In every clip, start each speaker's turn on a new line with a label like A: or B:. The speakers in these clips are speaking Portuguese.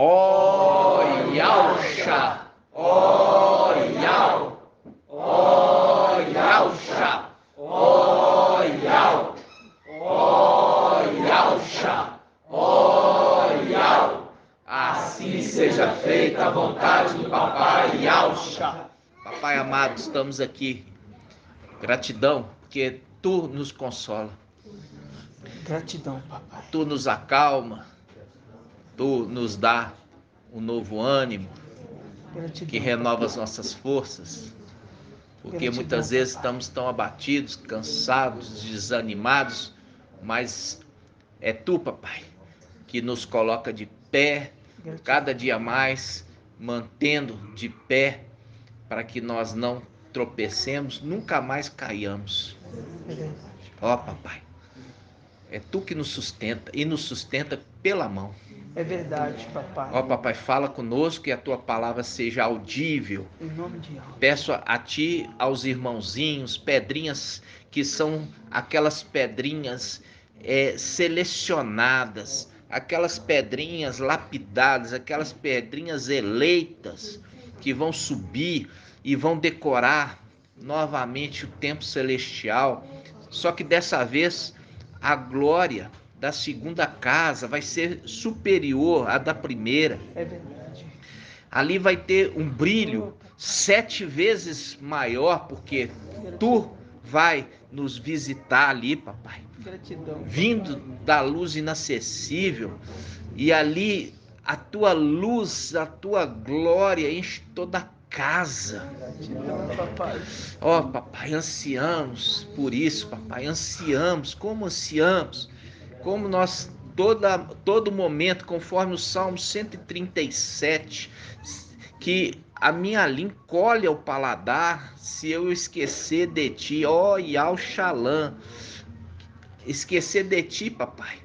A: Ó Yauxa, ó Yau, ó Yauxa, ó Yau, ó Yauxa, ó Yau. Assim seja feita a vontade do Papai Yauxa. Papai amado, estamos aqui. Gratidão, porque Tu nos consola.
B: Gratidão, papai.
A: Tu nos acalma. Tu nos dá um novo ânimo,
B: Gratidão,
A: que renova as
B: papai.
A: nossas forças. Porque
B: Gratidão,
A: muitas vezes
B: papai.
A: estamos tão abatidos, cansados, desanimados, mas é Tu, papai, que nos coloca de pé,
B: Gratidão.
A: cada dia mais, mantendo de pé, para que nós não tropecemos, nunca mais caiamos.
B: É verdade.
A: Ó, papai, é Tu que nos sustenta e nos sustenta pela mão.
B: É verdade, papai.
A: Ó, papai, fala conosco, que a Tua palavra seja audível.
B: Em nome de Jesus.
A: Peço a Ti, aos irmãozinhos, pedrinhas que são aquelas pedrinhas selecionadas, aquelas pedrinhas lapidadas, aquelas pedrinhas eleitas que vão subir e vão decorar novamente o templo celestial. Só que dessa vez a glória da segunda casa vai ser superior à da primeira.
B: É verdade.
A: Ali vai ter um brilho 7 vezes maior, porque Tu vai nos visitar ali, papai.
B: Gratidão.
A: Vindo da luz inacessível, e ali a Tua luz, a Tua glória enche toda a casa.
B: Gratidão, papai.
A: Ó, papai, ansiamos por isso, papai, ansiamos, como nós todo momento, conforme o Salmo 137, que a minha língua colhe ao paladar se eu esquecer de Ti, ó Yauxalã, esquecer de Ti, papai,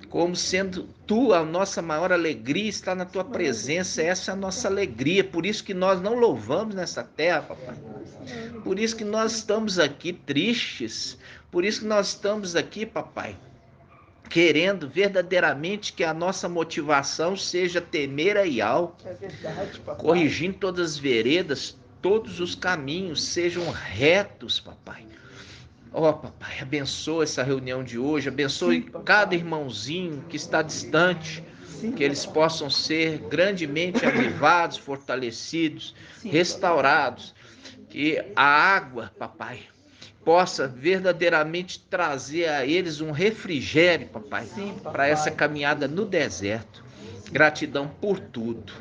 A: como sendo Tu a nossa maior alegria, está na Tua presença, essa é a nossa alegria, por isso que nós não louvamos nessa terra, papai, por isso que nós estamos aqui tristes, por isso que nós estamos aqui, papai, querendo verdadeiramente que a nossa motivação seja temer a Iau,
B: É verdade, papai.
A: corrigindo todas as veredas, todos os caminhos sejam retos, papai. Ó, papai, abençoa essa reunião de hoje, abençoe
B: Sim, papai.
A: cada irmãozinho que está distante,
B: Sim,
A: que eles
B: papai.
A: possam ser grandemente avivados, fortalecidos,
B: Sim,
A: restaurados, que a água, papai, possa verdadeiramente trazer a eles um refrigério, papai,
B: Sim, papai.
A: para essa caminhada no deserto. Gratidão por tudo.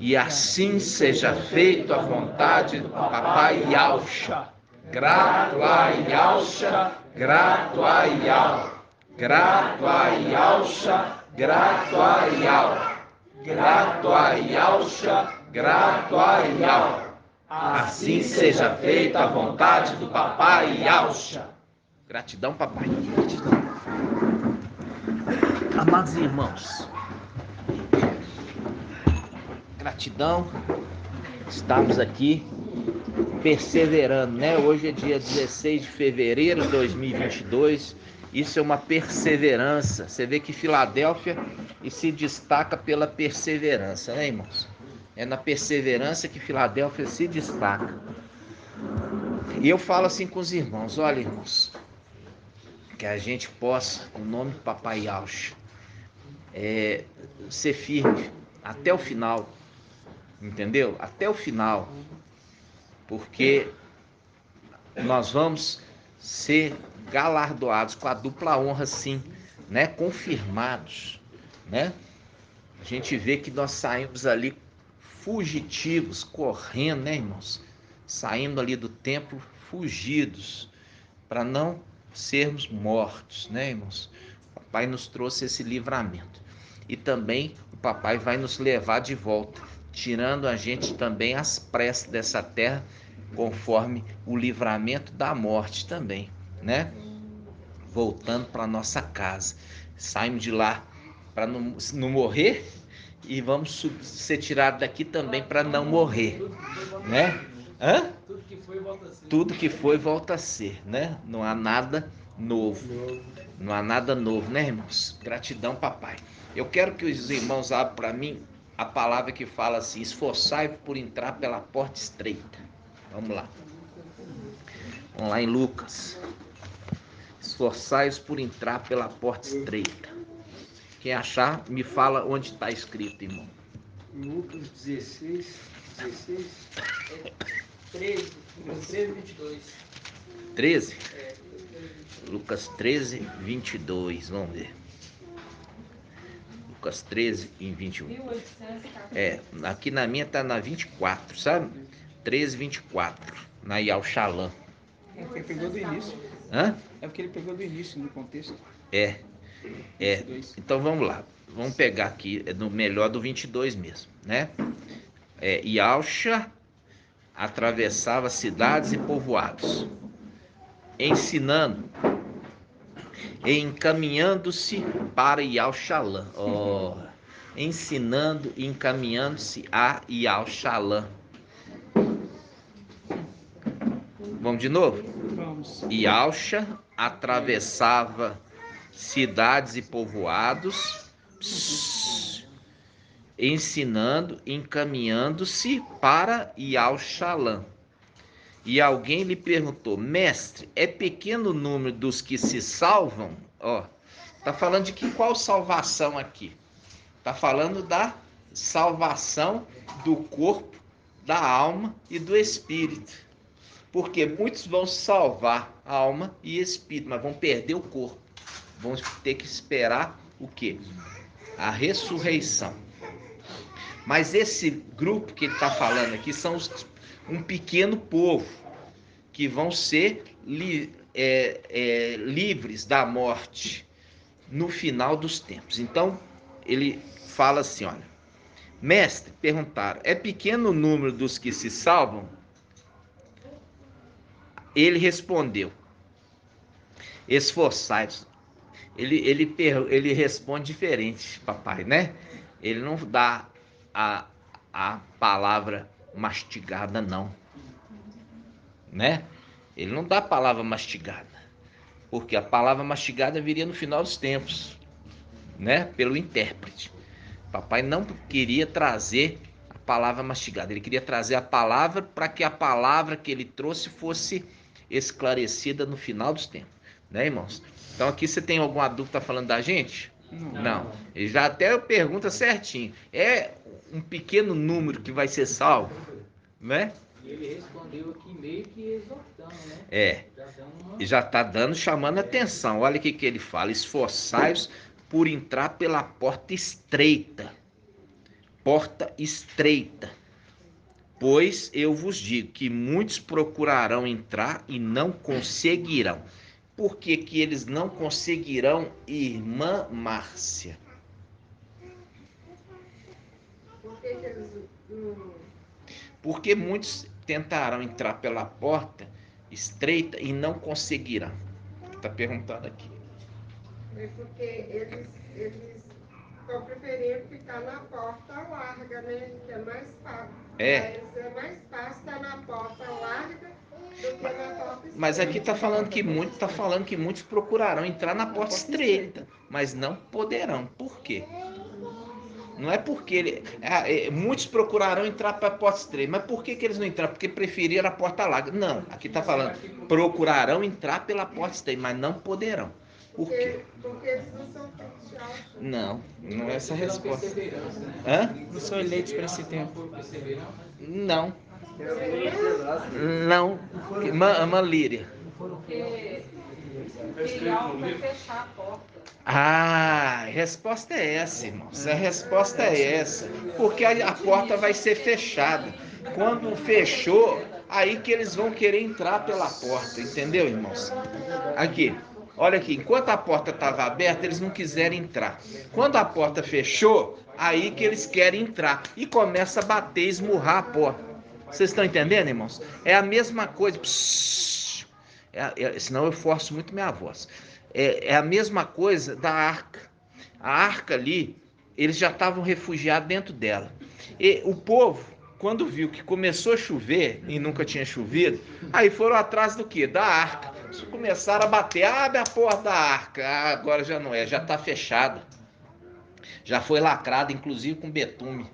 A: E assim seja feito a vontade do papai Yauxa. Grato a Yauxa, grato a Iau. Grato a Yauxa, grato a Iau. Grato a Yauxa, grato a Iau. Assim seja feita a vontade do papai Yauxa. Gratidão, papai.
B: Gratidão.
A: Amados irmãos, gratidão, estamos aqui perseverando, né? Hoje é dia 16 de fevereiro de 2022, isso é uma perseverança. Você vê que Filadélfia se destaca pela perseverança, né, irmãos? É na perseverança que Filadélfia se destaca. E eu falo assim com os irmãos, olha, irmãos, que a gente possa, no nome do papai Yauxa, ser firme até o final, entendeu? Até o final, porque nós vamos ser galardoados com a dupla honra, sim, né? Confirmados, né? A gente vê que nós saímos ali fugitivos, correndo, né, irmãos? Saindo ali do templo fugidos, para não sermos mortos, né, irmãos? O papai nos trouxe esse livramento. E também o papai vai nos levar de volta, tirando a gente também às pressas dessa terra, conforme o livramento da morte também, né? Voltando para nossa casa. Saímos de lá para não morrer e vamos ser tirados daqui também para não morrer, né? Hã? Tudo que foi volta a ser, né? Não há nada novo. Não há nada novo, né, irmãos? Gratidão, papai. Eu quero que os irmãos abram para mim a palavra que fala assim: esforçai-vos por entrar pela porta estreita. Vamos lá. Vamos lá em Lucas. Esforçai-vos por entrar pela porta estreita. Quem achar, me fala onde está escrito, irmão.
B: Lucas 16,
C: 13, 22.
A: 13? Lucas 13, 22. Vamos ver. Lucas 13 em 21. Aqui na minha tá na 24, sabe? 13, 24. Na Yal Shalom.
B: É porque ele pegou do início.
A: Hã?
B: É porque ele pegou do início no contexto.
A: É.
B: 22.
A: Então vamos lá. Vamos pegar aqui no melhor do 22 mesmo, né? Yalcha atravessava cidades e povoados, ensinando e encaminhando-se para Yalshalã. Ensinando e encaminhando-se a Yalshalã. Vamos de novo?
B: Vamos.
A: Yalcha atravessava cidades e povoados, ensinando, encaminhando-se para Yalshalã. E alguém lhe perguntou: mestre, é pequeno o número dos que se salvam? Tá falando de qual salvação aqui? Tá falando da salvação do corpo, da alma e do espírito. Porque muitos vão salvar alma e espírito, mas vão perder o corpo. Vão ter que esperar o quê? A ressurreição. Mas esse grupo que ele está falando aqui são um pequeno povo que vão ser livres da morte no final dos tempos. Então, ele fala assim, olha, mestre, perguntaram, é pequeno o número dos que se salvam? Ele respondeu, esforçai-vos. Ele responde diferente, papai, né? Ele não dá a palavra mastigada, não, né? Ele não dá a palavra mastigada, porque a palavra mastigada viria no final dos tempos, né? Pelo intérprete. Papai não queria trazer a palavra mastigada, ele queria trazer a palavra para que a palavra que ele trouxe fosse esclarecida no final dos tempos, né, irmãos? Então aqui você tem alguma dúvida falando da gente? Não. Ele já até pergunta certinho. É um pequeno número que vai ser salvo, né?
C: E ele respondeu aqui meio que exortando, né?
A: Já está dando, chamando atenção. Olha o que ele fala: esforçai-vos por entrar pela porta estreita. Porta estreita. Pois eu vos digo que muitos procurarão entrar e não conseguirão. Por que que eles não conseguirão, irmã Márcia? Porque muitos tentarão entrar pela porta estreita e não conseguirão. Está perguntando aqui.
D: É porque eles estão preferindo ficar na porta larga, né? Que é mais fácil. É mais fácil estar na porta larga do que na porta estreita.
A: Mas aqui está falando que muitos procurarão entrar na porta estreita, mas não poderão. Por quê? Não é porque muitos procurarão entrar para a porta estreita, mas por que eles não entraram? Porque preferiram a porta larga. Não, aqui está falando, procurarão entrar pela porta estreita, mas não poderão. Por quê?
D: Porque eles não são fechos.
A: Não é essa a resposta.
B: Não são eleitos para esse tempo.
A: Não. Não. Líria.
E: Porque Elial vai fechar a porta.
A: A resposta é essa, irmãos. A resposta é essa. Porque a porta vai ser fechada. Quando fechou, aí que eles vão querer entrar pela porta. Entendeu, irmãos? Aqui. Olha aqui. Enquanto a porta estava aberta, eles não quiseram entrar. Quando a porta fechou, aí que eles querem entrar. E começa a bater, esmurrar a porta. Vocês estão entendendo, irmãos? É a mesma coisa. Senão eu forço muito minha voz. É a mesma coisa da arca. A arca ali, eles já estavam refugiados dentro dela. E o povo, quando viu que começou a chover e nunca tinha chovido, aí foram atrás do quê? Da arca. Começaram a bater, abre a porta da arca. Agora já não é, já está fechada. Já foi lacrado, inclusive, com betume.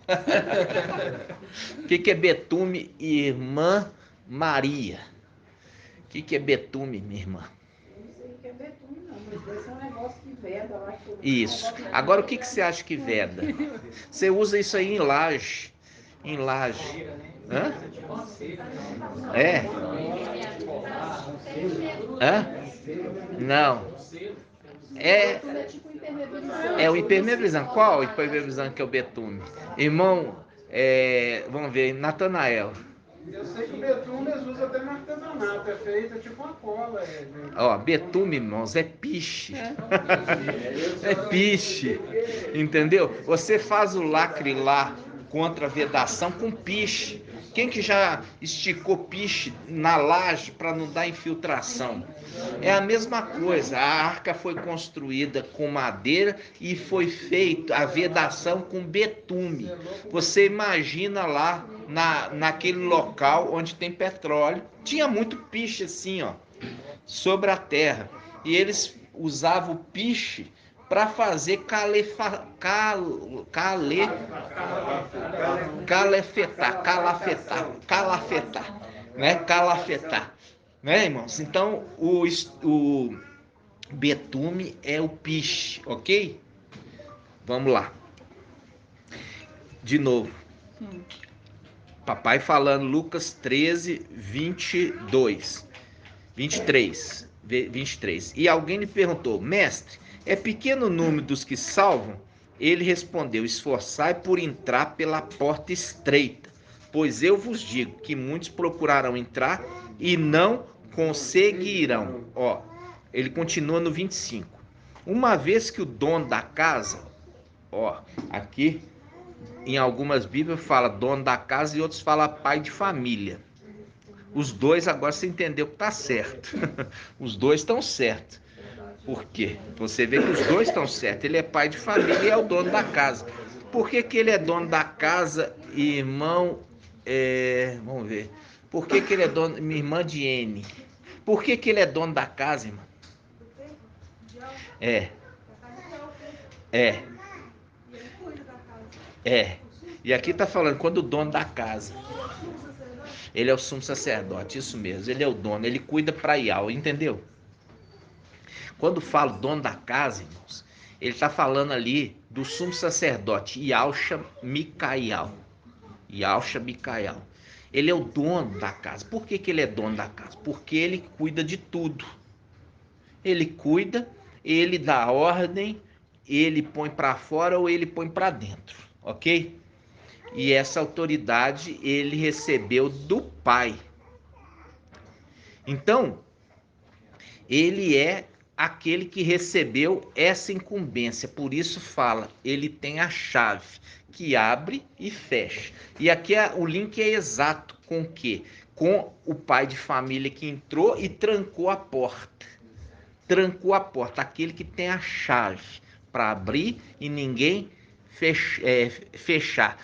A: O que é betume, irmã Maria? O que é betume, minha irmã?
E: Eu não sei o que é betume, não, mas deve ser um negócio que veda lá.
A: Isso. Agora, o que você acha que veda? Você usa isso aí em laje. Em laje. Hã? É? Hã? Não. É o impermeabilizante. Qual o impermeabilizante que é o betume? Irmão, vamos ver, Natanael.
B: Eu sei que o betume eles usam até no artesanato, é feito tipo uma cola.
A: Ó, betume, irmãos, é piche. É piche. Entendeu? Você faz o lacre lá contra a vedação com piche. Quem que já esticou piche na laje para não dar infiltração? É a mesma coisa. A arca foi construída com madeira e foi feita a vedação com betume. Você imagina lá naquele local onde tem petróleo, tinha muito piche assim, ó, sobre a terra. E eles usavam o piche para fazer calafetar, né? Calafetar, né, irmãos? Então, o betume é o piche, ok? Vamos lá. De novo. Papai falando, Lucas 13, 23. E alguém lhe perguntou, mestre, é pequeno o número dos que salvam? Ele respondeu, esforçai por entrar pela porta estreita, pois eu vos digo que muitos procurarão entrar e não conseguirão. Ó, ele continua no 25. Uma vez que o dono da casa, ó, aqui em algumas bíblias fala dono da casa e outros fala pai de família. Os dois agora você entendeu que tá certo. Os dois estão certos. Por quê? Você vê que os dois estão certos. Ele é pai de família e é o dono da casa. Por que ele é dono da casa, irmão? Vamos ver. Por que ele é dono, minha irmã Diene? Por que ele é dono da casa, irmão? E aqui tá falando quando o dono da casa. Ele é o sumo sacerdote, isso mesmo. Ele é o dono, ele cuida para Iau, entendeu? Quando fala dono da casa, irmãos, ele está falando ali do sumo sacerdote, Yahshua Micael. Yahshua Micael. Ele é o dono da casa. Por que ele é dono da casa? Porque ele cuida de tudo. Ele cuida, ele dá ordem, ele põe para fora ou ele põe para dentro, ok? E essa autoridade ele recebeu do Pai. Então, ele é aquele que recebeu essa incumbência. Por isso fala, ele tem a chave que abre e fecha. E aqui o link é exato com o quê? Com o pai de família que entrou e trancou a porta. Trancou a porta, aquele que tem a chave para abrir e ninguém fechar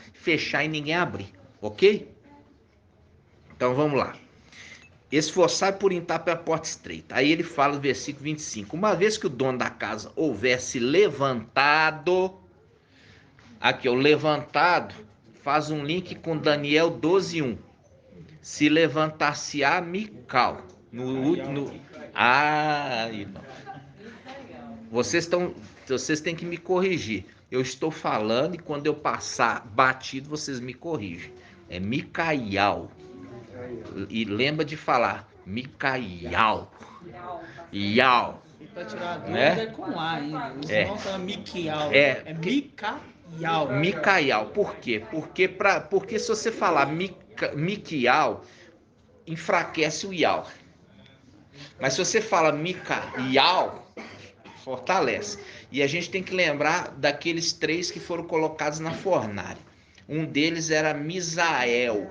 A: e ninguém abrir, ok? Então vamos lá. Esforçar por entrar pela porta estreita. Aí ele fala no versículo 25. Uma vez que o dono da casa houvesse levantado, aqui o levantado faz um link com Daniel 12:1. Se levantar-se-á Mical. Irmão. Vocês têm que me corrigir. Eu estou falando e quando eu passar batido, vocês me corrigem. É Micael. E lembra de falar Micael. Iau.
B: Para tirar a dúvida,
A: né?
B: É com A ainda. Os
A: É.
B: irmãos falam Miquial.
A: É
B: Micael.
A: Micael. Por quê? Porque se você falar Miquial, enfraquece o Iau. Mas se você fala Micael, fortalece. E a gente tem que lembrar daqueles 3 que foram colocados na fornalha. Um deles era Misael,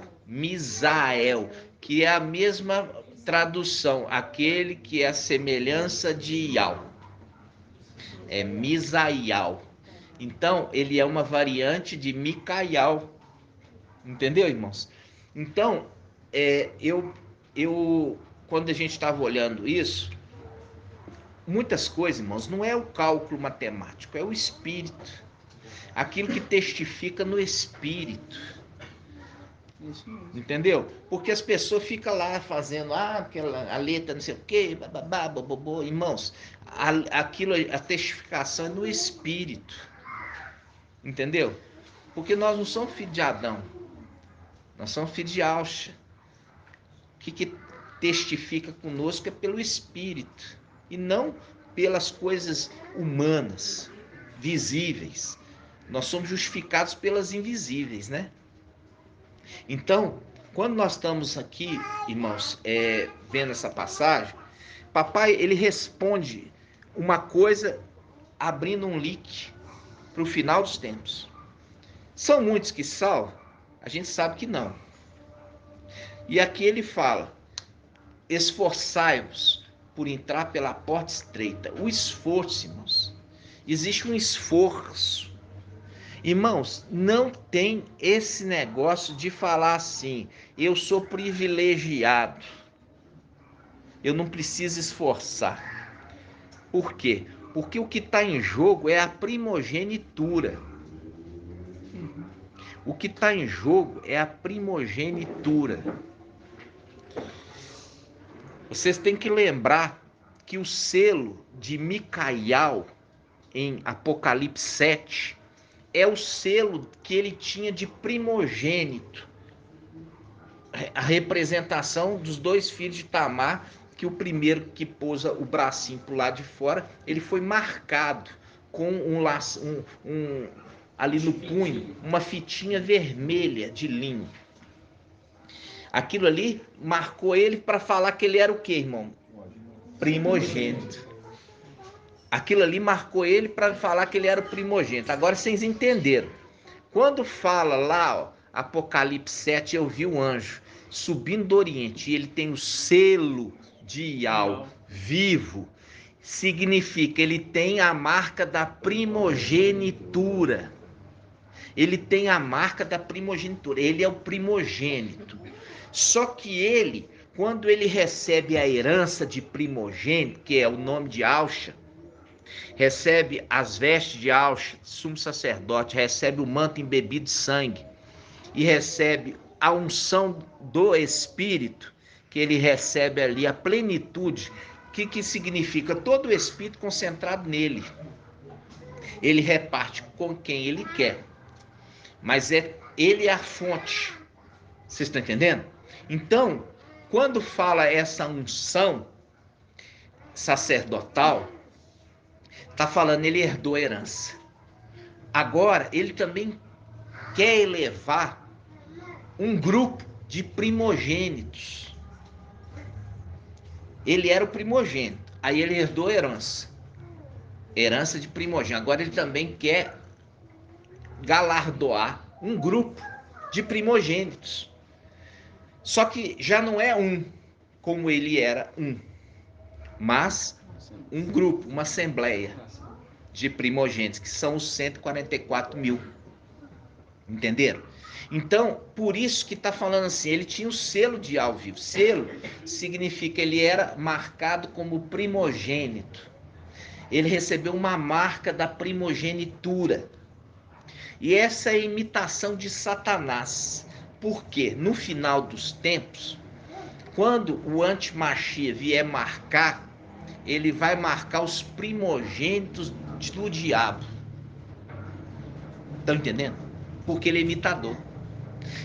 A: que é a mesma tradução, aquele que é a semelhança de Iau. É Misael. Então, ele é uma variante de Micael. Entendeu, irmãos? Então, quando a gente estava olhando isso, muitas coisas, irmãos, não é o cálculo matemático, é o espírito. aquilo que testifica no espírito. Entendeu? Porque as pessoas ficam lá fazendo a letra não sei o que, bababá, bobobô. Irmãos, a testificação é no espírito. Entendeu? Porque nós não somos filhos de Adão, nós somos filhos de Alcha. O que testifica conosco é pelo espírito e não pelas coisas humanas, visíveis. Nós somos justificados pelas invisíveis, né? Então, quando nós estamos aqui, irmãos, vendo essa passagem, papai, ele responde uma coisa abrindo um link para o final dos tempos. São muitos que salvam? A gente sabe que não. E aqui ele fala, esforçai-vos por entrar pela porta estreita. O esforço, irmãos, existe um esforço. Irmãos, não tem esse negócio de falar assim, eu sou privilegiado, eu não preciso esforçar. Por quê? Porque o que está em jogo é a primogenitura. O que está em jogo é a primogenitura. Vocês têm que lembrar que o selo de Micael, em Apocalipse 7, é o selo que ele tinha de primogênito. A representação dos dois filhos de Tamar, que o primeiro que pousa o bracinho para o lado de fora, ele foi marcado com um laço, ali no punho, uma fitinha vermelha de linho. Aquilo ali marcou ele para falar que ele era o quê, irmão? Primogênito. Aquilo ali marcou ele para falar que ele era o primogênito. Agora vocês entenderam. Quando fala lá, ó, Apocalipse 7, eu vi o anjo subindo do Oriente e ele tem o selo de Ial vivo. Significa, ele tem a marca da primogenitura. Ele tem a marca da primogenitura. Ele é o primogênito. Só que ele, quando ele recebe a herança de primogênito, que é o nome de Alcha, recebe as vestes de Alcha, sumo sacerdote, recebe o manto embebido de sangue e recebe a unção do Espírito, que ele recebe ali a plenitude. O que significa? Todo o Espírito concentrado nele. Ele reparte com quem ele quer, mas ele é a fonte. Vocês estão entendendo? Então, quando fala essa unção sacerdotal, está falando, ele herdou a herança. Agora, ele também quer elevar um grupo de primogênitos. Ele era o primogênito, aí ele herdou a herança. Herança de primogênito. Agora ele também quer galardoar um grupo de primogênitos. Só que já não é um, como ele era um, mas um grupo, uma assembleia de primogênitos, que são os 144 mil. Entenderam? Então, por isso que está falando assim, ele tinha o selo de Ial vivo. Selo significa ele era marcado como primogênito. Ele recebeu uma marca da primogenitura. E essa é a imitação de Satanás. Por quê? No final dos tempos, quando o anti-Machia vier marcar, ele vai marcar os primogênitos do diabo. Estão entendendo? Porque ele é imitador.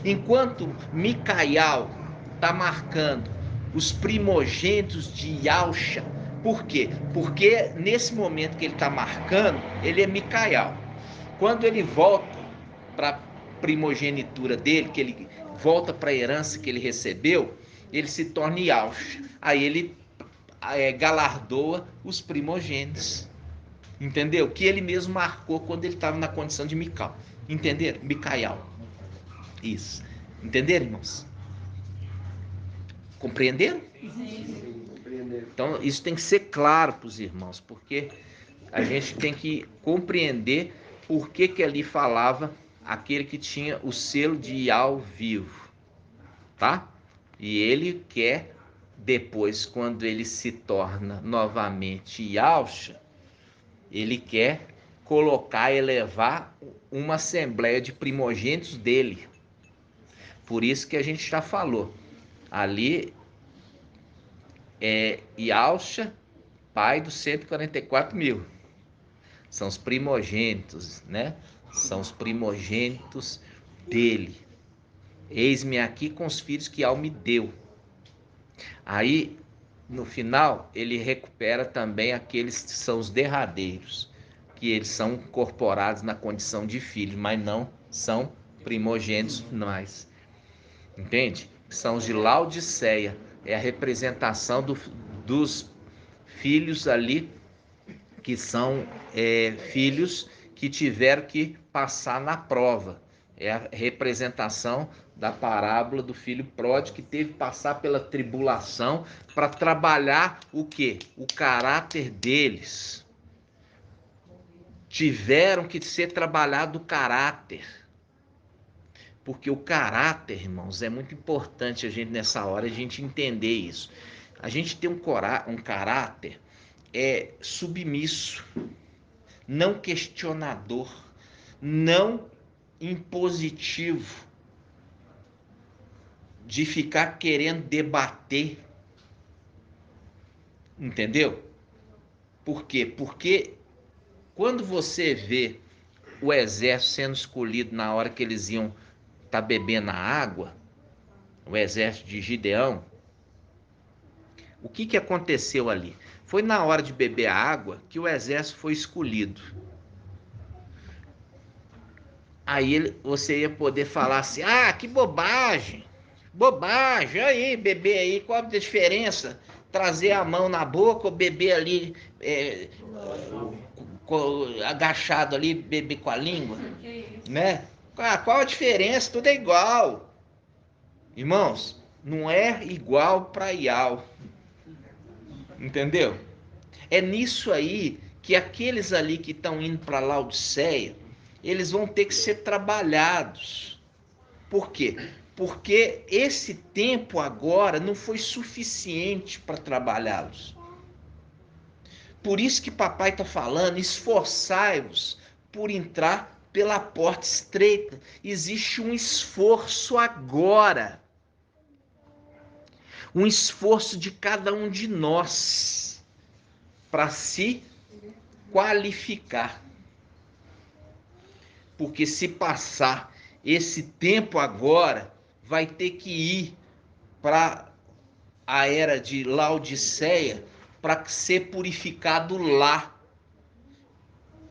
A: Enquanto Micael está marcando os primogênitos de Alcha, por quê? Porque nesse momento que ele está marcando, ele é Micael. Quando ele volta para a primogenitura dele, que ele volta para a herança que ele recebeu, ele se torna Yalcha. Aí ele galardoa os primogênitos. Entendeu? Que ele mesmo marcou quando ele estava na condição de Micael. Entenderam? Micael. Isso. Entenderam, irmãos? Compreenderam?
E: Sim.
A: Então, isso tem que ser claro para os irmãos, porque a gente tem que compreender por que ali falava aquele que tinha o selo de Ial vivo, tá? E ele quer, depois, quando ele se torna novamente Yalcha, ele quer colocar, elevar uma assembleia de primogênitos dele. Por isso que a gente já falou. Ali é Yalcha, pai dos 144 mil. São os primogênitos, né? São os primogênitos dele. Eis-me aqui com os filhos que Al me deu. Aí, no final, ele recupera também aqueles que são os derradeiros, que eles são incorporados na condição de filhos, mas não são primogênitos mais. Entende? São os de Laodiceia. É a representação dos filhos ali, que são filhos que tiveram que passar na prova. É a representação da parábola do filho pródigo, que teve que passar pela tribulação para trabalhar o quê? O caráter deles. Tiveram que ser trabalhado o caráter. Porque o caráter, irmãos, é muito importante a gente nessa hora a gente entender isso. A gente tem um caráter submisso, não questionador, não impositivo, de ficar querendo debater. Entendeu? Por quê? Porque quando você vê o exército sendo escolhido na hora que eles iam estar bebendo a água, o exército de Gideão, o que aconteceu ali? Foi na hora de beber a água que o exército foi escolhido. Aí você ia poder falar assim, que bobagem, aí, beber aí, qual a diferença? Trazer a mão na boca ou beber ali, agachado ali, beber com a língua, né? Qual a diferença? Tudo é igual. Irmãos, não é igual para Ial. Entendeu? É nisso aí que aqueles ali que estão indo para Laodiceia, eles vão ter que ser trabalhados. Por quê? Porque esse tempo agora não foi suficiente para trabalhá-los. Por isso que papai está falando, esforçai-vos por entrar pela porta estreita. Existe um esforço agora. Um esforço de cada um de nós para se qualificar. Porque se passar esse tempo agora, vai ter que ir para a era de Laodiceia para ser purificado lá.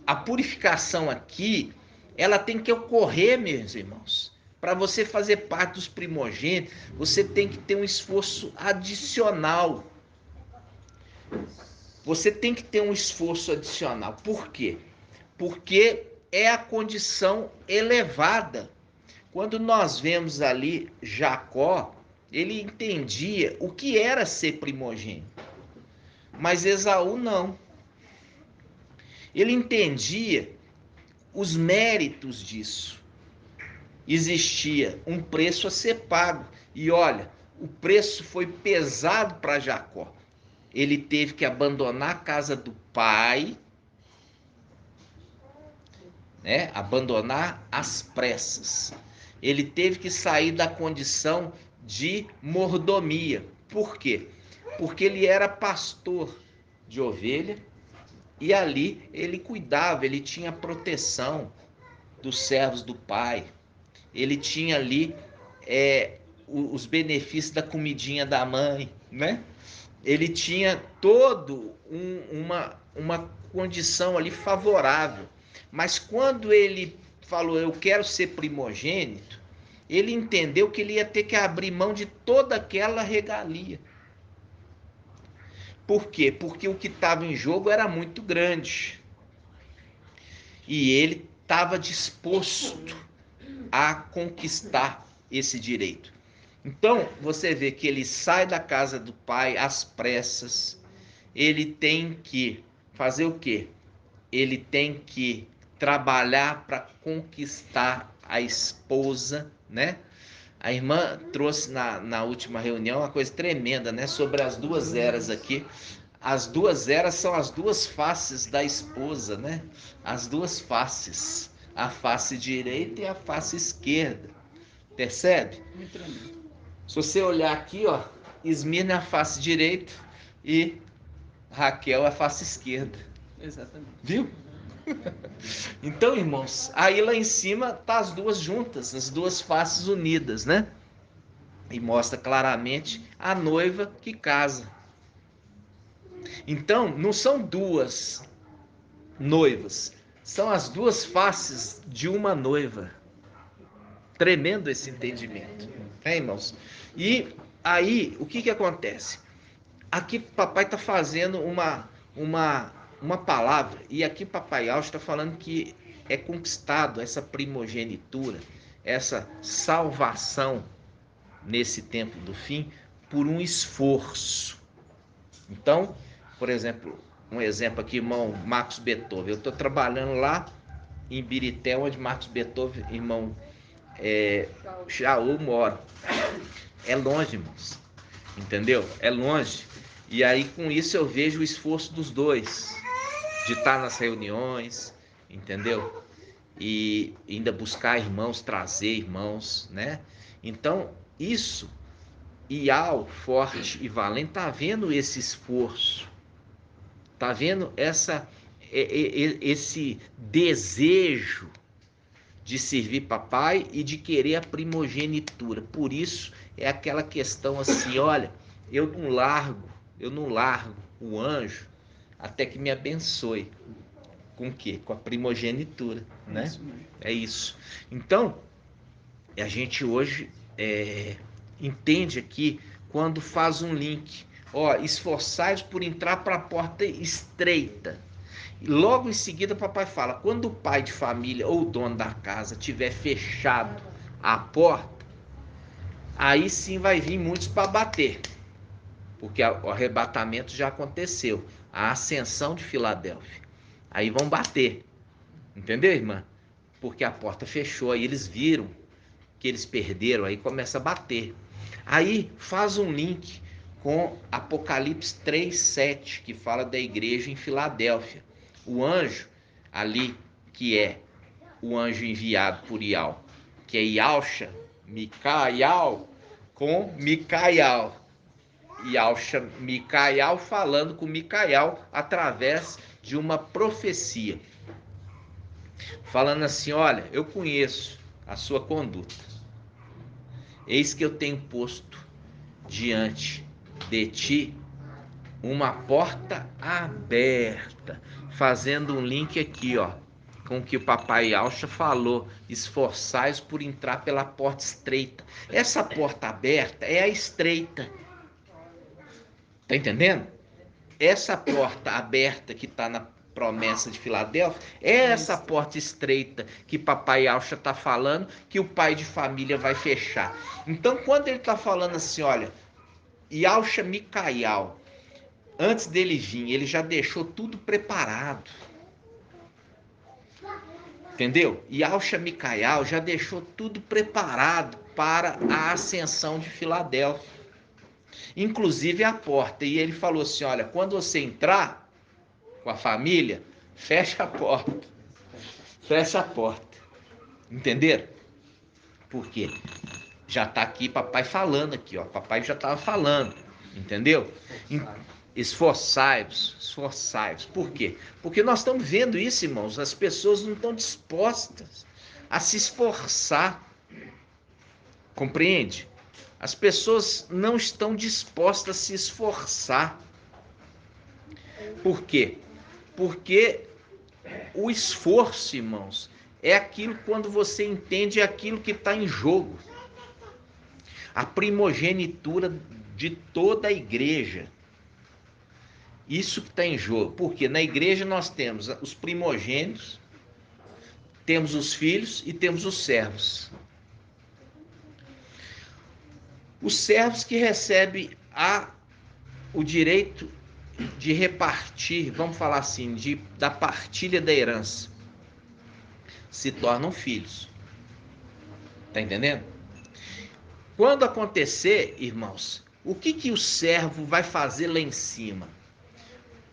A: A purificação aqui, ela tem que ocorrer, meus irmãos. Para você fazer parte dos primogênitos, você tem que ter um esforço adicional. Você tem que ter um esforço adicional. Por quê? Porque é a condição elevada. Quando nós vemos ali Jacó, ele entendia o que era ser primogênito. Mas Esaú não. Ele entendia os méritos disso. Existia um preço a ser pago. E olha, o preço foi pesado para Jacó. Ele teve que abandonar a casa do pai, né? Abandonar às pressas. Ele teve que sair da condição de mordomia. Por quê? Porque ele era pastor de ovelha e ali ele cuidava, ele tinha proteção dos servos do pai. Ele tinha ali os benefícios da comidinha da mãe, né? Ele tinha todo uma condição ali favorável. Mas quando ele falou, eu quero ser primogênito, ele entendeu que ele ia ter que abrir mão de toda aquela regalia. Por quê? Porque o que estava em jogo era muito grande. E ele estava disposto a conquistar esse direito. Então, você vê que ele sai da casa do pai às pressas. Ele tem que fazer o quê? Ele tem que trabalhar para conquistar a esposa, né? A irmã trouxe na última reunião uma coisa tremenda, né? Sobre as duas eras aqui. as duas eras são as duas faces da esposa, né? As duas faces, a face direita e a face esquerda. Percebe? Se você olhar aqui, ó, Esmirna é a face direita e Raquel é a face esquerda.
C: Exatamente.
A: Viu? Então, irmãos, aí lá em cima tá as duas juntas, as duas faces unidas, né? E mostra claramente a noiva que casa. Então, não são duas noivas, são as duas faces de uma noiva. Tremendo esse entendimento, né, irmãos? E aí, o que acontece? Aqui papai está fazendo uma palavra, e aqui papai Alves está falando que é conquistado essa primogenitura, essa salvação nesse tempo do fim, por um esforço. Então, por exemplo, um exemplo aqui, irmão Marcos Beethoven. Eu estou trabalhando lá em Birité, onde Marcos Beethoven, irmão Shaul mora. É longe, irmãos. Entendeu? É longe. E aí, com isso, eu vejo o esforço dos dois, de estar nas reuniões, entendeu? E ainda buscar irmãos, trazer irmãos, né? Então, isso, Ial, Forte e Valente, tá vendo esse esforço, tá vendo esse desejo de servir papai e de querer a primogenitura. Por isso é aquela questão assim, olha, eu não largo o anjo até que me abençoe. Com o quê? Com a primogenitura, né? É isso. Então, a gente hoje entende aqui, quando faz um link, ó, esforçai-vos por entrar para a porta estreita. E logo em seguida, papai fala, quando o pai de família ou o dono da casa tiver fechado a porta, aí sim vai vir muitos para bater, porque o arrebatamento já aconteceu, a ascensão de Filadélfia. Aí vão bater, entendeu, irmã? Porque a porta fechou, aí eles viram que eles perderam, aí começa a bater. Aí faz um link com Apocalipse 3:7, que fala da igreja em Filadélfia. O anjo ali, que é o anjo enviado por Ial, que é Ialcha, Micaial, com Micaial. Ialcha, Micaial falando com Micaial através de uma profecia. Falando assim, olha, eu conheço a sua conduta. Eis que eu tenho posto diante de ti uma porta aberta, fazendo um link aqui, ó, com o que o papai Alcha falou, esforçais por entrar pela porta estreita. Essa porta aberta é a estreita. Tá entendendo? Essa porta aberta que está na promessa de Filadélfia é essa porta estreita que papai Alcha está falando que o pai de família vai fechar. Então, quando ele está falando assim, olha, Yalcha Micaial, antes dele vir, ele já deixou tudo preparado. Entendeu? Yalcha Micaial já deixou tudo preparado para a ascensão de Filadélfia. Inclusive a porta. E ele falou assim, olha, quando você entrar com a família, fecha a porta. Fecha a porta. Entenderam? Por quê? Já está aqui papai falando aqui, ó. Papai já estava falando. Entendeu? Esforçai-vos, esforçai-vos. Por quê? Porque nós estamos vendo isso, irmãos. As pessoas não estão dispostas a se esforçar. Compreende? As pessoas não estão dispostas a se esforçar. Por quê? Porque o esforço, irmãos, é aquilo quando você entende aquilo que está em jogo. A primogenitura de toda a igreja. Isso que está em jogo. Porque na igreja nós temos os primogênitos, temos os filhos e temos os servos. Os servos que recebem o direito de repartir, vamos falar assim, da partilha da herança, se tornam filhos. Tá entendendo? Quando acontecer, irmãos, o que o servo vai fazer lá em cima?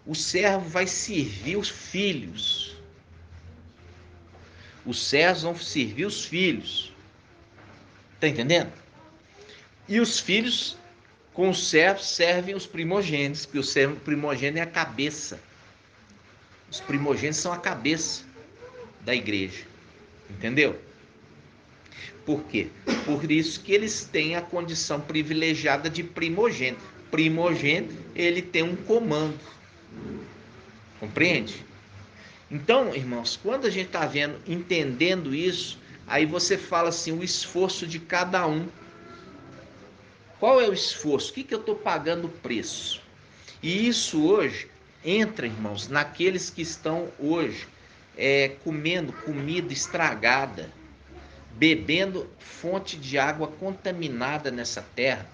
A: O servo vai servir os filhos. Os servos vão servir os filhos. Está entendendo? E os filhos, com os servos, servem os primogênitos, porque o servo primogênito é a cabeça. Os primogênitos são a cabeça da igreja. Entendeu? Por quê? Por isso que eles têm a condição privilegiada de primogênito. Primogênito, ele tem um comando. Compreende? Então, irmãos, quando a gente está entendendo isso, aí você fala assim, o esforço de cada um. Qual é o esforço? O que eu estou pagando o preço? E isso hoje entra, irmãos, naqueles que estão hoje comendo comida estragada, bebendo fonte de água contaminada nessa terra.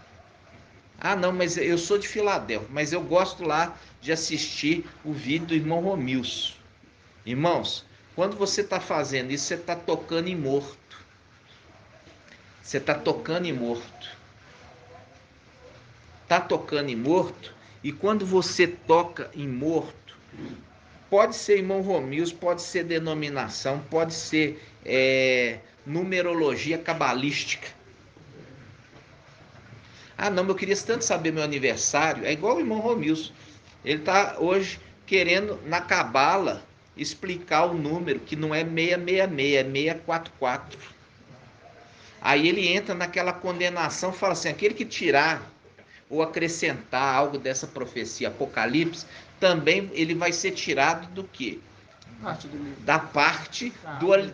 A: Ah, não, mas eu sou de Filadélfia, mas eu gosto lá de assistir o vídeo do irmão Romilson. Irmãos, quando você está fazendo isso, você está tocando em morto. Você está tocando em morto. Está tocando em morto, e quando você toca em morto, pode ser irmão Romilson, pode ser denominação, pode ser numerologia cabalística. Ah, não, eu queria tanto saber meu aniversário. É igual o irmão Romilson. Ele está hoje querendo, na cabala, explicar o número, que não é 666, é 644. Aí ele entra naquela condenação, fala assim, aquele que tirar ou acrescentar algo dessa profecia Apocalipse, também ele vai ser tirado do quê? Da parte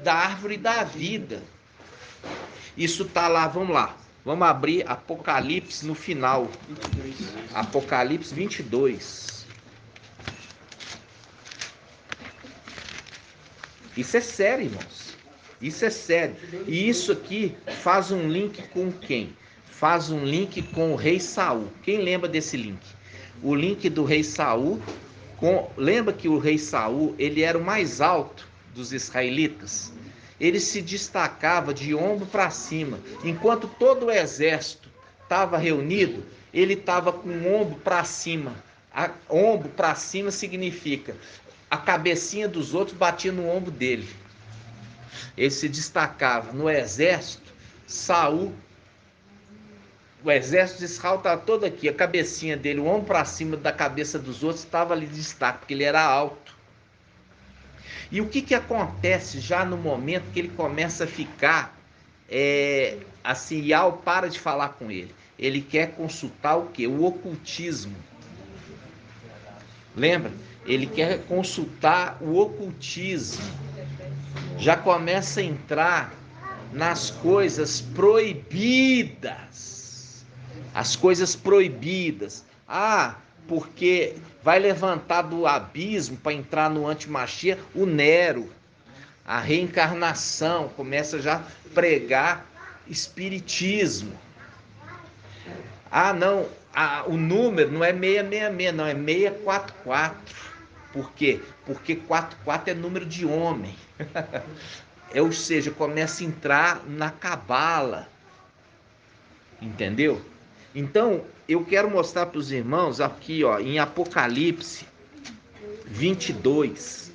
A: da árvore da vida. Isso está lá, vamos lá. Vamos abrir Apocalipse no final. 22. Apocalipse 22. Isso é sério, irmãos. Isso é sério. E isso aqui faz um link com quem? Faz um link com o rei Saul. Quem lembra desse link? O link do rei Saul. Lembra que o rei Saul, ele era o mais alto dos israelitas? Ele se destacava de ombro para cima. Enquanto todo o exército estava reunido, ele estava com o ombro para cima. Ombro para cima significa a cabecinha dos outros batia no ombro dele. Ele se destacava no exército. Saul, o exército de Israel estava todo aqui, a cabecinha dele, o ombro para cima da cabeça dos outros, estava ali de destaque, porque ele era alto. E o que acontece já no momento que ele começa a ficar assim, Yahweh para de falar com ele? Ele quer consultar o quê? O ocultismo. Lembra? Ele quer consultar o ocultismo. Já começa a entrar nas coisas proibidas. As coisas proibidas. Ah, porque vai levantar do abismo para entrar no antimachia o Nero. A reencarnação, começa já a pregar espiritismo. Ah, não, o número não é 666, não, é 644. Por quê? Porque 44 é número de homem. Ou seja, começa a entrar na cabala. Entendeu? Então, eu quero mostrar para os irmãos aqui, ó, em Apocalipse 22,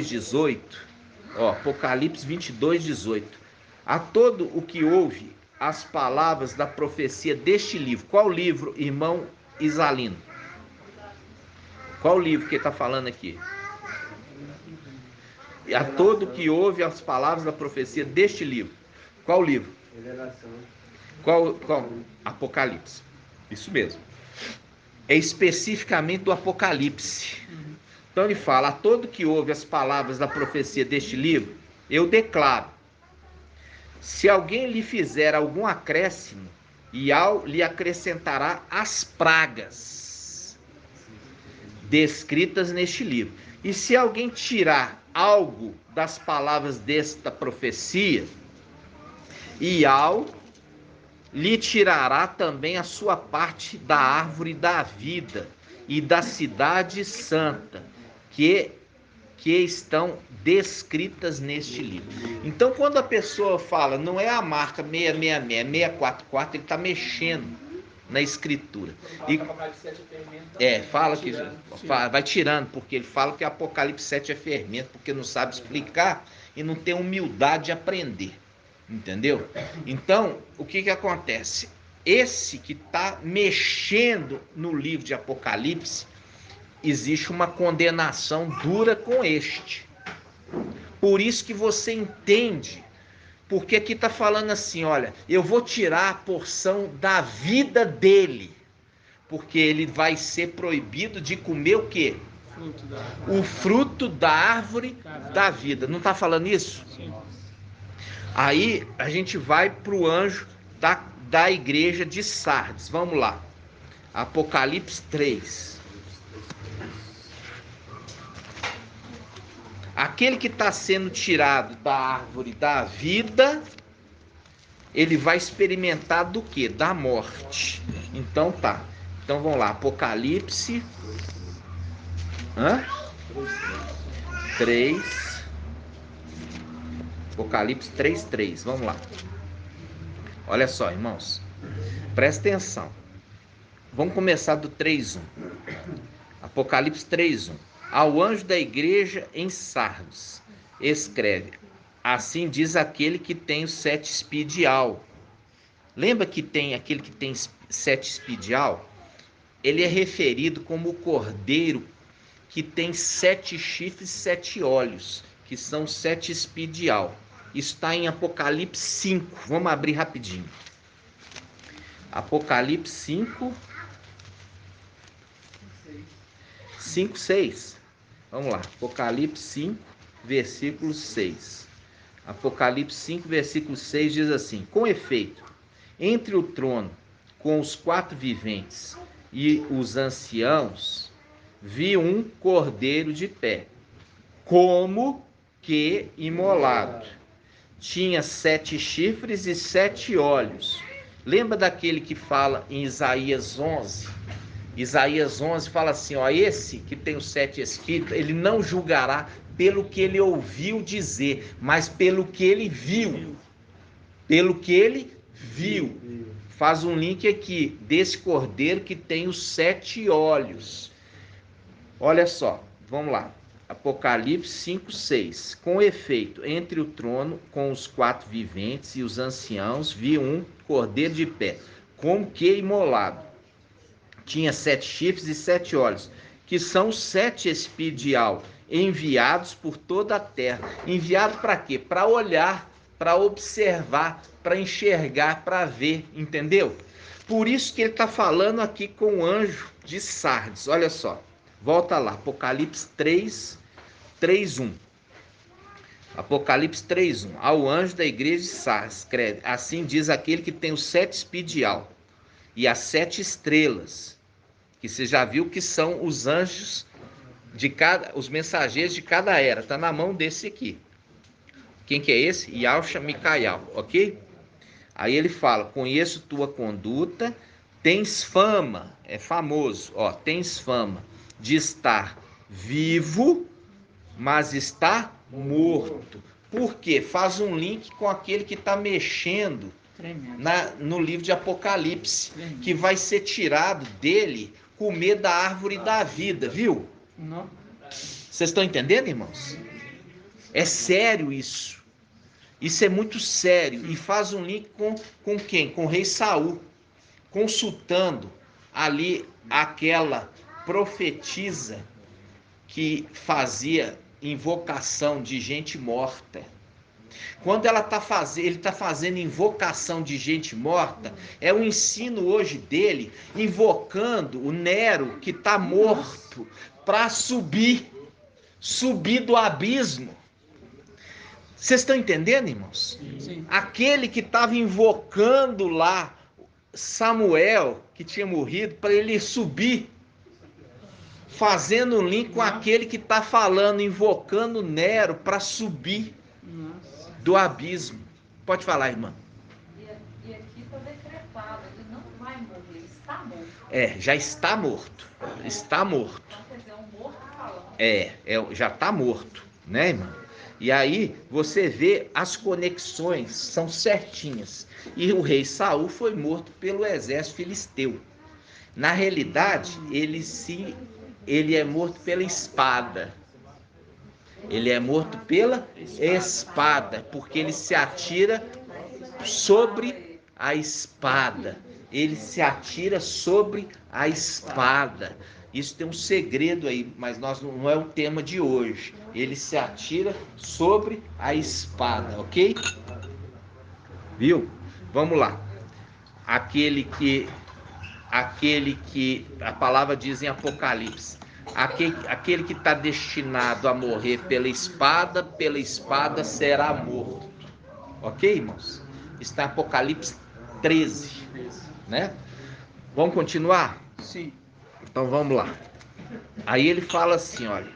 A: 18. Ó, Apocalipse 22, 18. A todo o que ouve as palavras da profecia deste livro. Qual livro, irmão Isalino? Qual livro que ele está falando aqui? A todo que ouve as palavras da profecia deste livro. Qual livro? Revelação. Qual? Apocalipse. Isso mesmo. É especificamente do Apocalipse. Então ele fala, a todo que ouve as palavras da profecia deste livro, eu declaro, se alguém lhe fizer algum acréscimo, lhe acrescentará as pragas descritas neste livro. E se alguém tirar algo das palavras desta profecia, lhe tirará também a sua parte da árvore da vida e da cidade santa, que estão descritas neste livro. Então, quando a pessoa fala, não é a marca 666, é 644, ele está mexendo. na Escritura. E, fala que vai tirando, porque ele fala que Apocalipse 7 é fermento, porque não sabe explicar e não tem humildade de aprender. Entendeu? Então, o que acontece? Esse que está mexendo no livro de Apocalipse, existe uma condenação dura com este. Por isso que você entende, porque aqui está falando assim, olha, eu vou tirar a porção da vida dele, porque ele vai ser proibido de comer o quê? O fruto da árvore da vida. Não está falando isso?
B: Sim.
A: Aí a gente vai para o anjo da igreja de Sardes. Vamos lá. Apocalipse 3. Aquele que está sendo tirado da árvore da vida, ele vai experimentar do quê? Da morte. Então tá. Então vamos lá. Apocalipse 3. Apocalipse 3:3. Vamos lá. Olha só, irmãos. Presta atenção. Vamos começar do 3:1. Apocalipse 3:1. Ao anjo da igreja em Sardes, escreve: assim diz aquele que tem o 7 espidial. Lembra que tem aquele que tem 7 espidial? Ele é referido como o cordeiro que tem 7 chifres e 7 olhos, que são 7 espidial. Isso está em Apocalipse 5. Vamos abrir rapidinho. Apocalipse 5:6. Vamos lá. Apocalipse 5, versículo 6. Apocalipse 5, versículo 6 diz assim: com efeito, entre o trono com os 4 viventes e os anciãos, vi um cordeiro de pé, como que imolado. Tinha 7 chifres e 7 olhos. Lembra daquele que fala em Isaías 11? Isaías 11 fala assim, ó, esse que tem os 7 espíritos, ele não julgará pelo que ele ouviu dizer, mas pelo que ele viu. Pelo que ele viu. Faz um link aqui desse cordeiro que tem os 7 olhos. Olha só, vamos lá. Apocalipse 5:6. Com efeito, entre o trono com os 4 viventes e os anciãos, vi um cordeiro de pé, como que imolado. Tinha 7 chifres e 7 olhos, que são os 7 espidial, enviados por toda a terra. Enviado para quê? Para olhar, para observar, para enxergar, para ver, entendeu? Por isso que ele está falando aqui com o anjo de Sardes. Olha só, volta lá, Apocalipse 3:1. Apocalipse 3:1. Ao anjo da igreja de Sardes, escreve: assim diz aquele que tem os 7 espidial e as 7 estrelas, que você já viu que são os anjos os mensageiros de cada era. Está na mão desse aqui. Quem que é esse? Yahshua Micael, ok? Aí ele fala: conheço tua conduta, tens fama, é famoso, ó, tens fama de estar vivo, mas está morto. Por quê? Faz um link com aquele que está mexendo no livro de Apocalipse, que vai ser tirado dele comer da árvore da vida, viu? Vocês estão entendendo, irmãos? É sério isso. Isso é muito sério. E faz um link com quem? Com o rei Saul, consultando ali aquela profetisa que fazia invocação de gente morta. Quando ele está fazendo invocação de gente morta, é o ensino hoje dele, invocando o Nero que está morto, para subir do abismo. Vocês estão entendendo, irmãos?
B: Sim.
A: Aquele que estava invocando lá Samuel, que tinha morrido, para ele subir, fazendo um link com aquele que está falando, invocando Nero para subir do abismo. Pode falar, irmã.
E: E aqui está decretado, ele não vai morrer, ele está morto.
A: Já está morto. Está morto.
E: Então, quer dizer, um morto falando.
A: Já está morto, né, irmã? E aí você vê as conexões, são certinhas. E o rei Saul foi morto pelo exército filisteu. Na realidade, ele é morto pela espada. Ele é morto pela espada, porque ele se atira sobre a espada. Ele se atira sobre a espada. Isso tem um segredo aí, mas não é o tema de hoje. Ele se atira sobre a espada, ok? Viu? Vamos lá. Aquele que a palavra diz em Apocalipse, aquele que está destinado a morrer pela espada será morto. Ok, irmãos? Está em Apocalipse 13, né? Vamos continuar?
B: Sim.
A: Então vamos lá. Aí ele fala assim, olha,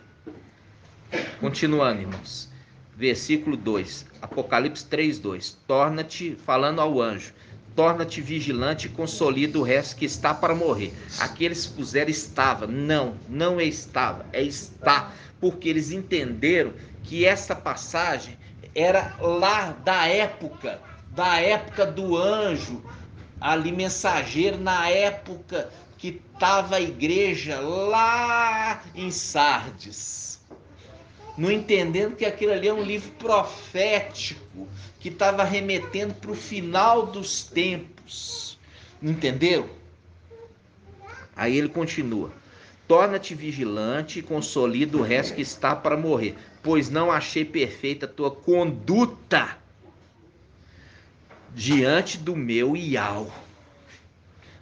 A: continuando, irmãos, versículo 2, Apocalipse 3:2, torna-te, falando ao anjo, torna-te vigilante e consolida o resto que está para morrer. Aqueles que puseram estava, não é estava, é está, porque eles entenderam que essa passagem era lá da época do anjo, ali mensageiro, na época que estava a igreja lá em Sardes, não entendendo que aquilo ali é um livro profético que estava remetendo para o final dos tempos. Entenderam? Aí ele continua: torna-te vigilante e consolida o resto que está para morrer, pois não achei perfeita a tua conduta diante do meu Iau.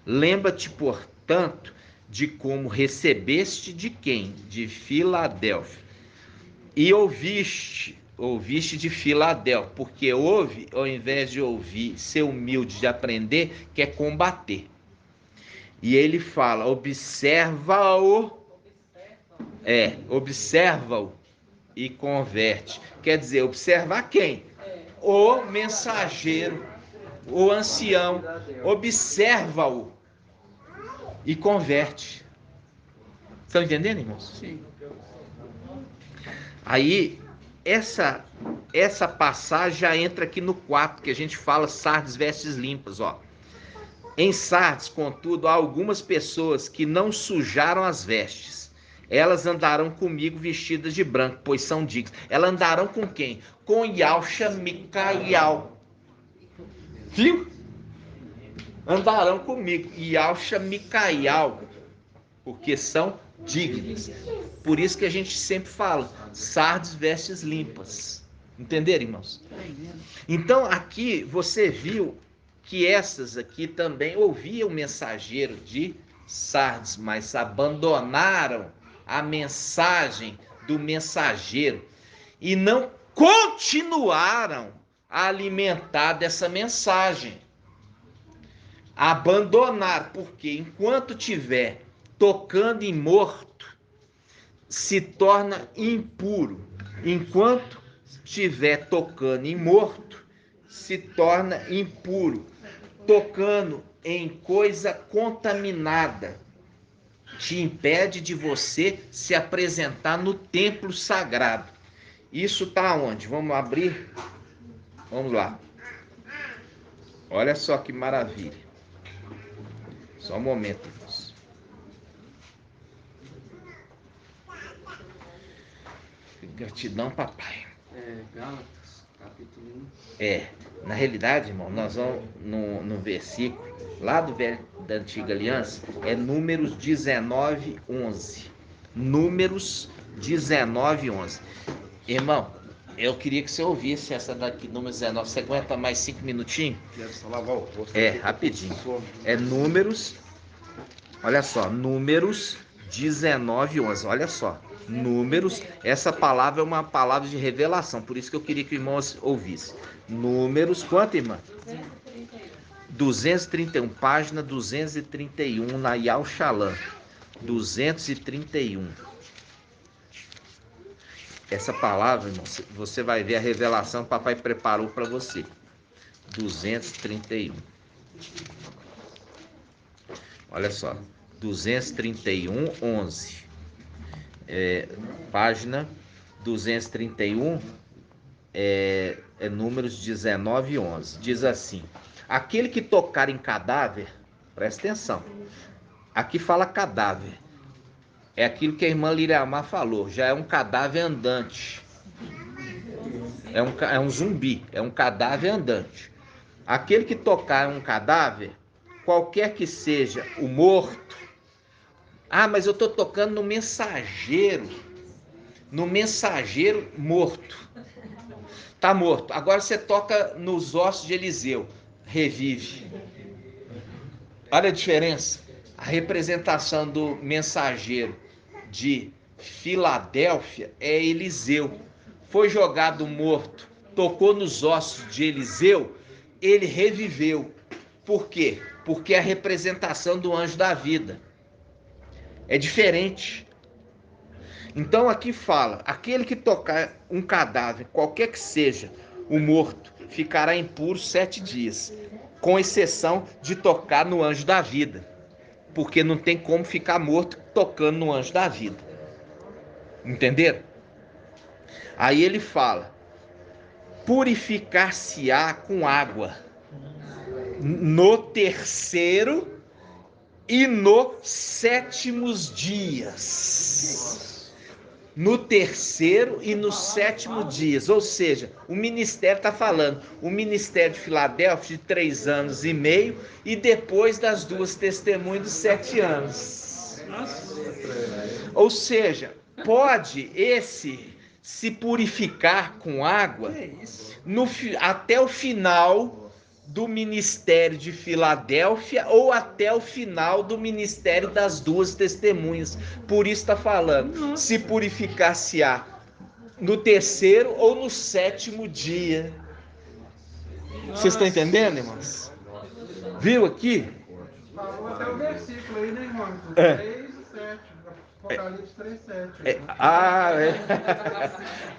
A: Lembra-te, portanto, de como recebeste de quem? De Filadélfia. E ouviste de Filadélfia, porque ouve, ao invés de ouvir, ser humilde de aprender, quer combater. E ele fala, observa-o e converte. Quer dizer, observar quem? O mensageiro, o ancião, observa-o e converte. Estão entendendo, irmãos?
B: Sim.
A: Aí, essa passagem já entra aqui no 4, que a gente fala Sardes vestes limpas, ó. Em Sardes, contudo, há algumas pessoas que não sujaram as vestes. Elas andarão comigo vestidas de branco, pois são dignas. Elas andarão com quem? Com Yalcha Micaial. Viu? Andarão comigo, Yalcha Micaial, porque são dignas. Por isso que a gente sempre fala, Sardes vestes limpas. Entenderam, irmãos? Então aqui você viu que essas aqui também ouviam o mensageiro de Sardes, mas abandonaram a mensagem do mensageiro e não continuaram a alimentar dessa mensagem. Abandonar, porque enquanto tiver tocando em morto, se torna impuro. Enquanto estiver tocando em morto, se torna impuro. Tocando em coisa contaminada, te impede de você se apresentar no templo sagrado. Isso está onde? Vamos abrir? Vamos lá. Olha só que maravilha. Só um momento, irmãos. Gratidão, papai.
B: Gálatas, capítulo 1.
A: Na realidade, irmão, nós vamos no versículo lá da Antiga Aliança, é Números 19:11. Números 19:11. Irmão, eu queria que você ouvisse essa daqui, Números 19. Você aguenta mais 5 minutinhos?
B: Quero só lavar o rosto.
A: Rapidinho. É Números, olha só, Números 19:11. Olha só. Números, essa palavra é uma palavra de revelação, por isso que eu queria que o irmão ouvisse. Números, quanto, irmã? 231, página 231 na Yal Shalom. 231. Essa palavra, irmão, você vai ver a revelação que o papai preparou para você. 231. Olha só, 231:11. Página 231, é Números 19, 11. Diz assim: aquele que tocar em cadáver, presta atenção, aqui fala cadáver, é aquilo que a irmã Liriamar falou, já é um cadáver andante, é um zumbi, é um cadáver andante. Aquele que tocar em um cadáver, qualquer que seja o morto, mas eu estou tocando no mensageiro morto, tá morto. Agora você toca nos ossos de Eliseu, revive. Olha a diferença. A representação do mensageiro de Filadélfia é Eliseu. Foi jogado morto, tocou nos ossos de Eliseu, ele reviveu. Por quê? Porque é a representação do anjo da vida. É diferente. Então aqui fala, aquele que tocar um cadáver, qualquer que seja o morto, ficará impuro 7 dias, com exceção de tocar no anjo da vida, porque não tem como ficar morto tocando no anjo da vida. Entenderam? Aí ele fala, purificar-se-á com água no terceiro e no 7º dias. No terceiro e no 7º dias. Ou seja, o ministério está falando, o ministério de Filadélfia de 3 anos e meio e depois das 2 testemunhas de 7 anos. Ou seja, pode esse se purificar com água até o final do ministério de Filadélfia ou até o final do ministério das 2 testemunhas. Por isso está falando, se purificar-se-á no terceiro ou no 7º dia. Vocês estão entendendo, irmãos? Viu aqui?
B: Falou até o versículo aí, né, irmão? 3 e 7. Apocalipse 3:7.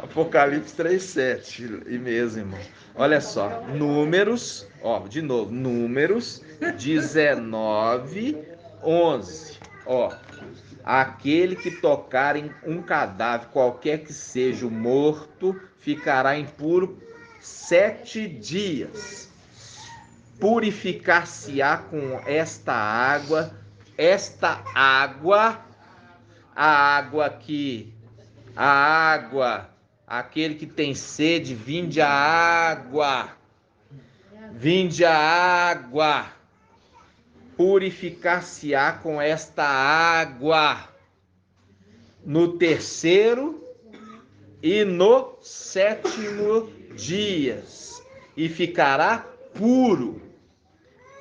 A: Apocalipse 3:7. E mesmo, irmão. Olha só, Números, de novo, Números 19, 11. Aquele que tocar em um cadáver, qualquer que seja o morto, ficará impuro 7 dias. Purificar-se-á com esta água, aquele que tem sede, vinde a água, purificar-se-á com esta água, no terceiro e no 7º dias, e ficará puro.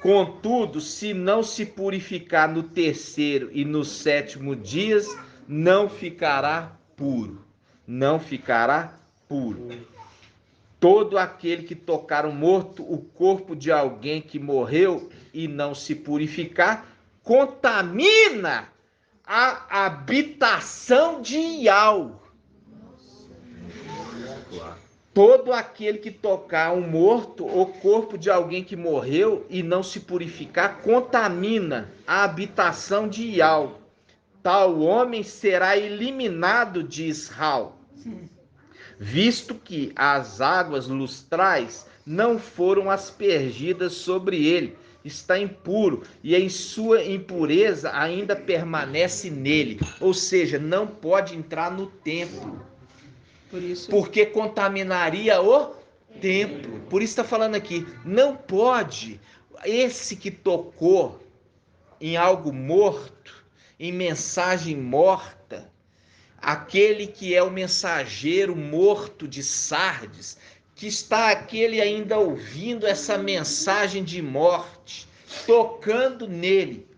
A: Contudo, se não se purificar no terceiro e no 7º dias, não ficará puro. Não ficará puro. Todo aquele que tocar o morto, o corpo de alguém que morreu e não se purificar, contamina a habitação de Iau. Todo aquele que tocar um morto ou corpo de alguém que morreu e não se purificar, contamina a habitação de Iau. Tal homem será eliminado de Israel, visto que as águas lustrais não foram aspergidas sobre ele. Está impuro e em sua impureza ainda permanece nele. Ou seja, não pode entrar no templo. Porque contaminaria o templo. Por isso está falando aqui, não pode. Esse que tocou em algo morto, em mensagem morta, aquele que é o mensageiro morto de Sardes, que está aquele ainda ouvindo essa mensagem de morte, tocando nele,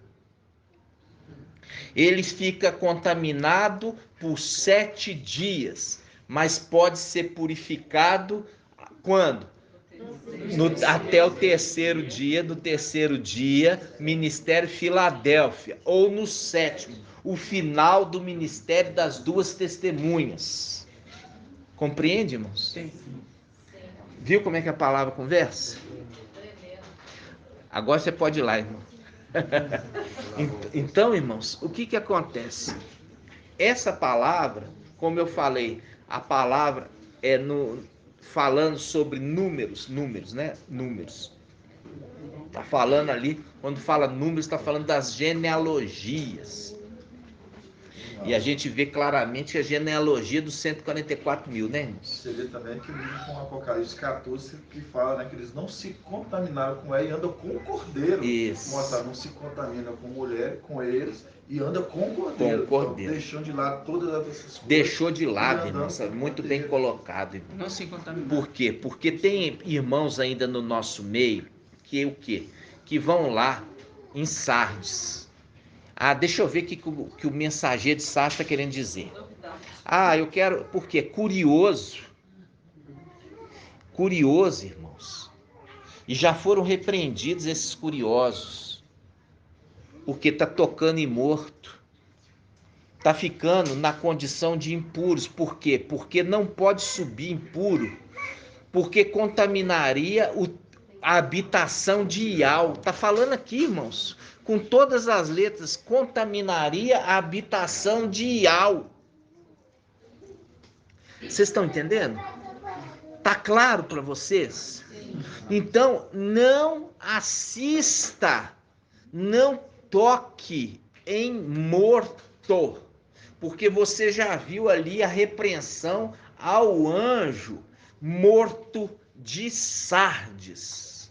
A: ele fica contaminado por 7 dias, mas pode ser purificado quando? Até o terceiro dia, do terceiro dia, ministério Filadélfia, ou no 7º, o final do ministério das 2 testemunhas. Compreende, irmãos? Sim. Viu como é que a palavra conversa? Agora você pode ir lá, irmão. Então, irmãos, o que acontece? Essa palavra, como eu falei, a palavra falando sobre números, né? Números. Está falando ali, quando fala números, está falando das genealogias. E a gente vê claramente a genealogia dos 144 mil, né, irmãos?
F: Você vê também que mesmo com Apocalipse 14, que fala, né, que eles não se contaminaram com ela e andam com o cordeiro.
A: Isso.
F: Mostra, não se contamina com mulher, com eles, e anda com o cordeiro.
A: Com o cordeiro.
F: Então, deixando de lado todas essas coisas.
A: Deixou de lado, irmãos. Muito bem colocado, irmão.
C: Não se contaminar.
A: Por quê? Porque tem irmãos ainda no nosso meio que o quê? Que vão lá em Sardes. Ah, deixa eu ver o que o mensageiro de Sardes está querendo dizer. Ah, eu quero... Por quê? Curioso, irmãos. E já foram repreendidos esses curiosos. Porque está tocando em morto. Está ficando na condição de impuros. Por quê? Porque não pode subir impuro. Porque contaminaria a habitação de Ial. Está falando aqui, irmãos, com todas as letras, contaminaria a habitação de Ial. Vocês estão entendendo? Tá claro para vocês? Então, não assista, não toque em morto, porque você já viu ali a repreensão ao anjo morto de Sardes,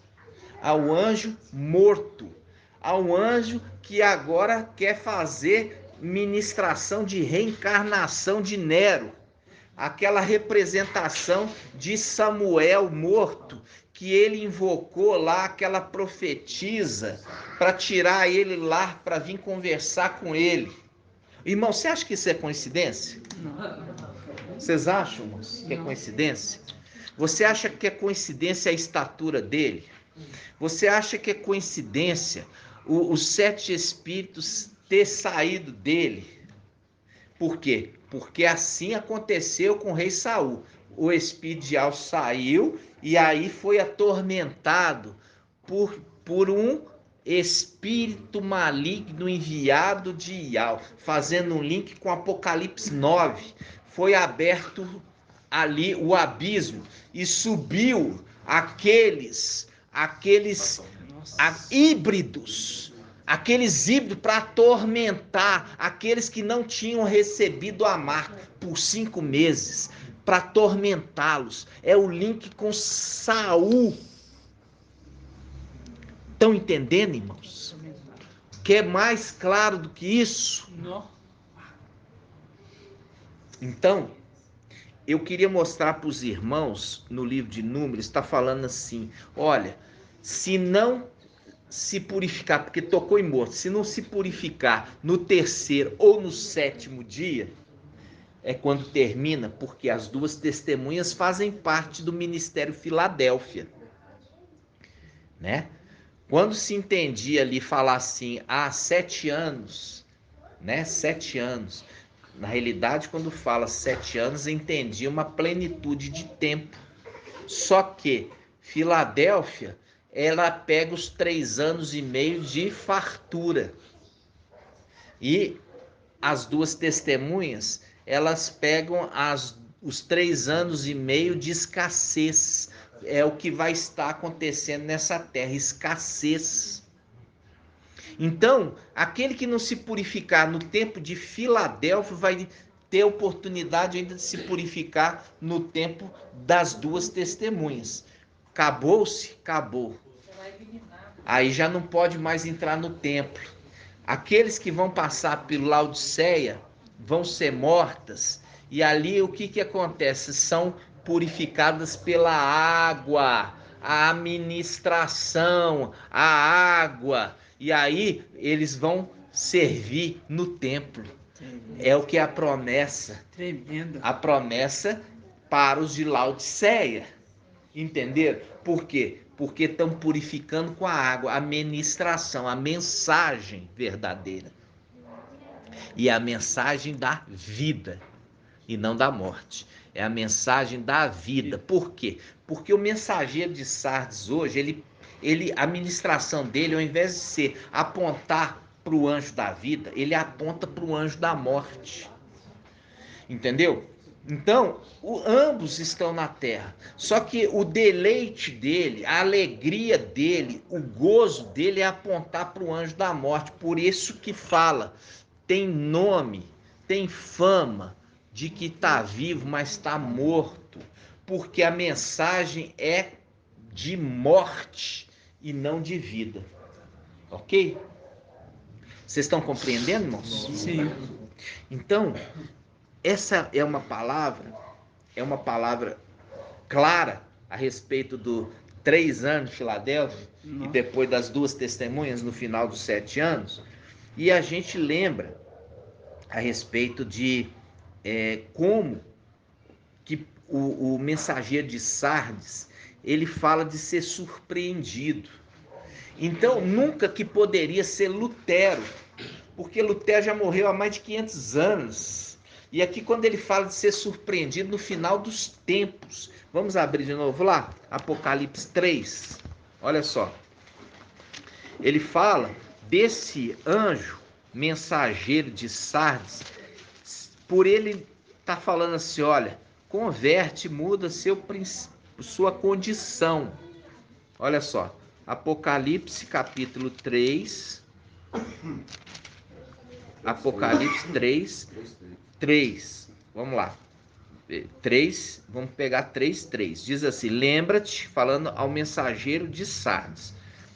A: ao anjo morto, ao anjo que agora quer fazer ministração de reencarnação de Nero, aquela representação de Samuel morto, que ele invocou lá, aquela profetisa, para tirar ele lá, para vir conversar com ele. Irmão, você acha que isso é coincidência? Vocês acham, irmãos, que é coincidência? Você acha que é coincidência a estatura dele? Você acha que é coincidência os 7 espíritos ter saído dele? Por quê? Porque assim aconteceu com o rei Saul. O espírito de Ial saiu e aí foi atormentado por um espírito maligno enviado de Ial, fazendo um link com Apocalipse 9. Foi aberto ali o abismo e subiu aqueles híbridos para atormentar aqueles que não tinham recebido a marca por 5 meses, para atormentá-los. É o link com Saul. Estão entendendo, irmãos? Quer mais claro do que isso?
C: Não.
A: Então, eu queria mostrar para os irmãos, no livro de Números, está falando assim, olha, se não se purificar, porque tocou em morto, se não se purificar no 3º ou no 7º dia, é quando termina, porque as 2 testemunhas fazem parte do Ministério Filadélfia, né? Quando se entendia ali falar assim, 7 anos, né? 7 anos. Na realidade, quando fala 7 anos, entendia uma plenitude de tempo. Só que Filadélfia, ela pega os 3 anos e meio de fartura. E as 2 testemunhas, elas pegam os 3 anos e meio de escassez. É o que vai estar acontecendo nessa terra, escassez. Então, aquele que não se purificar no tempo de Filadélfia vai ter oportunidade ainda de se purificar no tempo das 2 testemunhas. Acabou-se? Acabou. Aí já não pode mais entrar no templo. Aqueles que vão passar pelo Laodiceia vão ser mortas. E ali o que acontece? São purificadas pela água, a administração, a água. E aí eles vão servir no templo. É o que é a promessa.
C: Tremendo.
A: A promessa para os de Laodiceia. Entenderam? Por quê? Porque estão purificando com a água, a ministração, a mensagem verdadeira. E a mensagem da vida e não da morte. É a mensagem da vida. Por quê? Porque o mensageiro de Sardes hoje, a ministração dele, ao invés de ser apontar para o anjo da vida, ele aponta para o anjo da morte. Entendeu? Então, ambos estão na terra. Só que o deleite dele, a alegria dele, o gozo dele é apontar para o anjo da morte. Por isso que fala, tem nome, tem fama de que está vivo, mas está morto. Porque a mensagem é de morte e não de vida. Ok? Vocês estão compreendendo, irmãos?
G: Sim.
A: Então, essa é uma palavra clara a respeito do 3 anos de Filadélfia e depois das 2 testemunhas no final dos 7 anos. E a gente lembra a respeito de como que o mensageiro de Sardes, ele fala de ser surpreendido. Então, nunca que poderia ser Lutero, porque Lutero já morreu há mais de 500 anos. E aqui, quando ele fala de ser surpreendido no final dos tempos, vamos abrir de novo lá, Apocalipse 3, olha só. Ele fala desse anjo mensageiro de Sardes, por ele tá falando assim, olha, converte, muda sua condição. Olha só, Apocalipse capítulo 3, Apocalipse 3, vamos lá, 3, vamos pegar 3, diz assim, lembra-te, falando ao mensageiro de Sardes,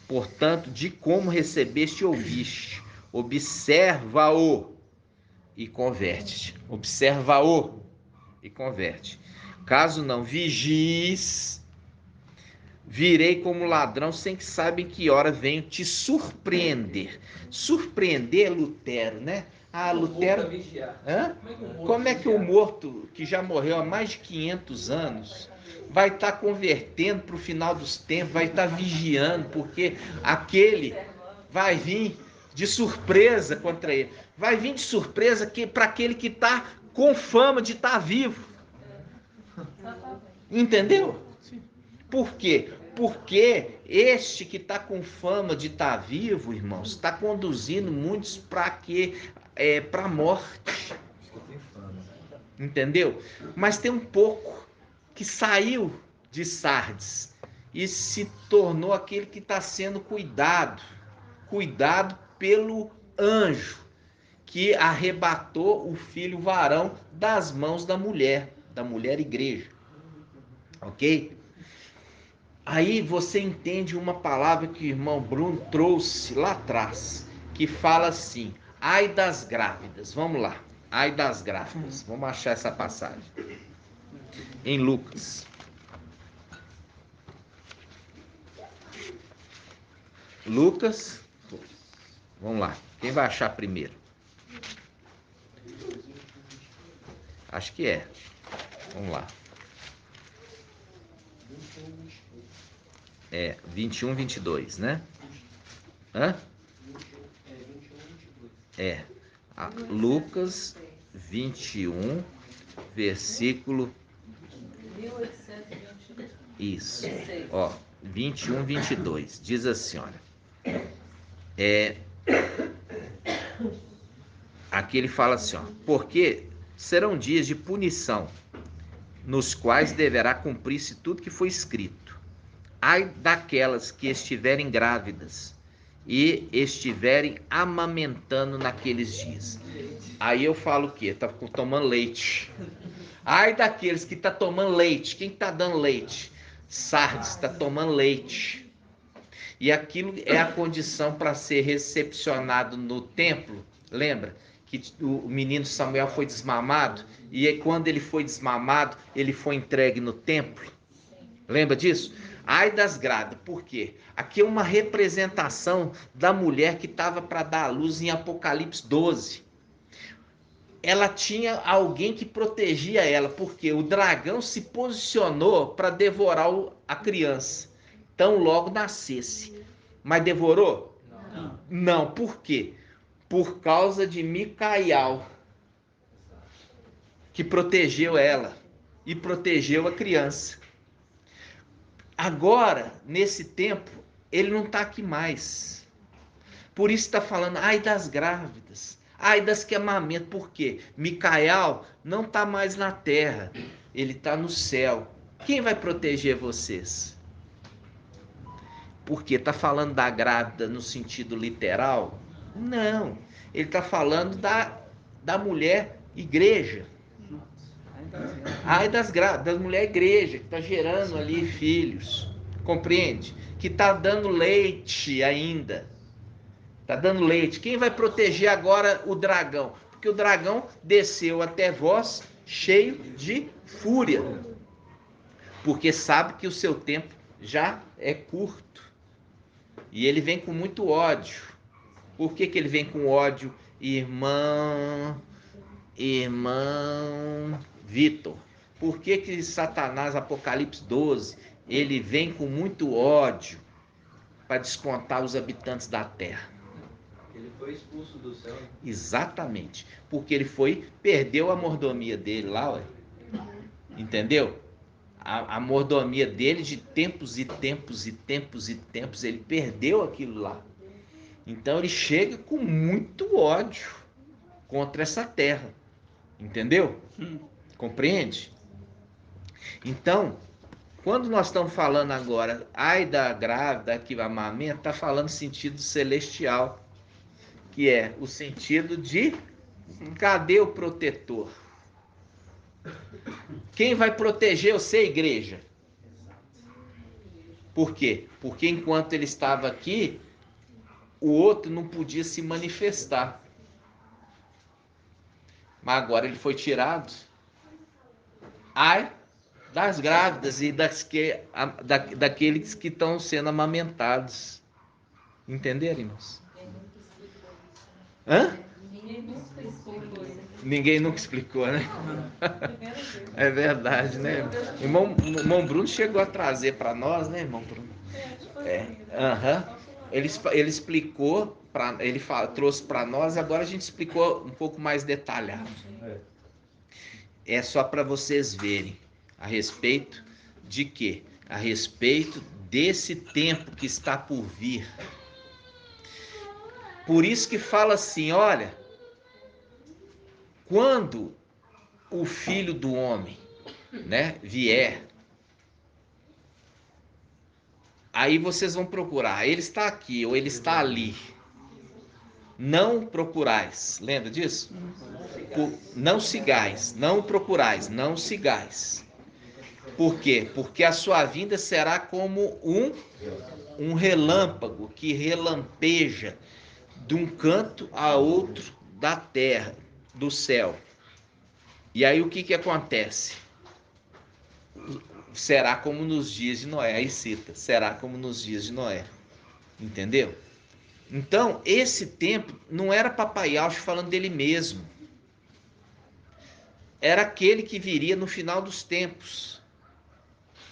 A: portanto, de como recebeste e ouviste, observa-o e converte-te, observa-o e converte, caso não vigies, virei como ladrão sem que saibam que hora venho te surpreender. Surpreender Lutero, né? Ah, Lutero... Hã? Como é que o morto, que já morreu há mais de 500 anos, vai estar convertendo para o final dos tempos, vai estar vigiando, porque aquele vai vir de surpresa contra ele. Vai vir de surpresa para aquele que está com fama de estar vivo. Entendeu? Por quê? Porque este que está com fama de estar vivo, irmãos, está conduzindo muitos para quê? Para a morte. Entendeu? Mas tem um pouco que saiu de Sardes e se tornou aquele que está sendo cuidado pelo anjo que arrebatou o filho varão das mãos da mulher igreja. Ok? Aí você entende uma palavra que o irmão Bruno trouxe lá atrás, que fala assim, ai das grávidas. Vamos lá, ai das grávidas. Vamos achar essa passagem. Em Lucas. Lucas, vamos lá. Quem vai achar primeiro? Acho que é. Vamos lá. 21, 22, né? Hã? Lucas 21, versículo... Isso. Ó, 21, 22. Diz assim, olha. Aqui ele fala assim, ó. Porque serão dias de punição, nos quais deverá cumprir-se tudo que foi escrito. Ai daquelas que estiverem grávidas e estiverem amamentando naqueles dias. Aí eu falo o quê? Tá tomando leite. Ai daqueles que tá tomando leite. Quem tá dando leite? Sardes está tomando leite. E aquilo é a condição para ser recepcionado no templo. Lembra que o menino Samuel foi desmamado? E aí, quando ele foi desmamado, ele foi entregue no templo. Lembra disso? Ai das grávidas. Por quê? Aqui é uma representação da mulher que estava para dar à luz em Apocalipse 12. Ela tinha alguém que protegia ela, porque o dragão se posicionou para devorar a criança. Então logo nascesse. Mas devorou? Não. Por quê? Por causa de Micael, que protegeu ela e protegeu a criança. Agora, nesse tempo, ele não está aqui mais. Por isso está falando, ai das grávidas, Ai das que amamentam, por quê? Micael não está mais na terra, ele está no céu. Quem vai proteger vocês? Porque está falando da grávida no sentido literal? Não, ele está falando da mulher igreja. Ai das mulheres igreja, que está gerando ali filhos, compreende? Que está dando leite ainda. Está dando leite. Quem vai proteger agora o dragão? Porque o dragão desceu até vós cheio de fúria. Porque sabe que o seu tempo já é curto. E ele vem com muito ódio. Por que ele vem com ódio? Irmão Vitor. Por que Satanás, Apocalipse 12, ele vem com muito ódio para descontar os habitantes da terra?
G: Ele foi expulso do céu.
A: Exatamente. Porque ele perdeu a mordomia dele lá, ué. Entendeu? A mordomia dele de tempos e tempos e tempos e tempos, ele perdeu aquilo lá. Então ele chega com muito ódio contra essa terra. Entendeu? Compreende? Então, quando nós estamos falando agora, ai da grávida que amamenta, está falando sentido celestial, que é o sentido de cadê o protetor? Quem vai proteger você, igreja? Por quê? Porque enquanto ele estava aqui, o outro não podia se manifestar. Mas agora ele foi tirado. Ai das grávidas e daqueles que estão sendo amamentados. Entenderam, irmãos? Hã? Ninguém nunca explicou, né? É verdade, né? Irmão Bruno chegou a trazer para nós, né, irmão Bruno? Ele explicou, trouxe para nós, agora a gente explicou um pouco mais detalhado. É só para vocês verem a respeito de quê? A respeito desse tempo que está por vir. Por isso que fala assim, olha, quando o Filho do Homem, né, vier, aí vocês vão procurar, ele está aqui ou ele está ali. Não procurais, lembra disso? Não sigais, não procurais, não sigais. Por quê? Porque a sua vinda será como um relâmpago que relampeja de um canto a outro da terra, do céu. E aí o que acontece? Será como nos dias de Noé. Aí cita, será como nos dias de Noé. Entendeu? Então, esse tempo não era Papai Alcho falando dele mesmo. Era aquele que viria no final dos tempos.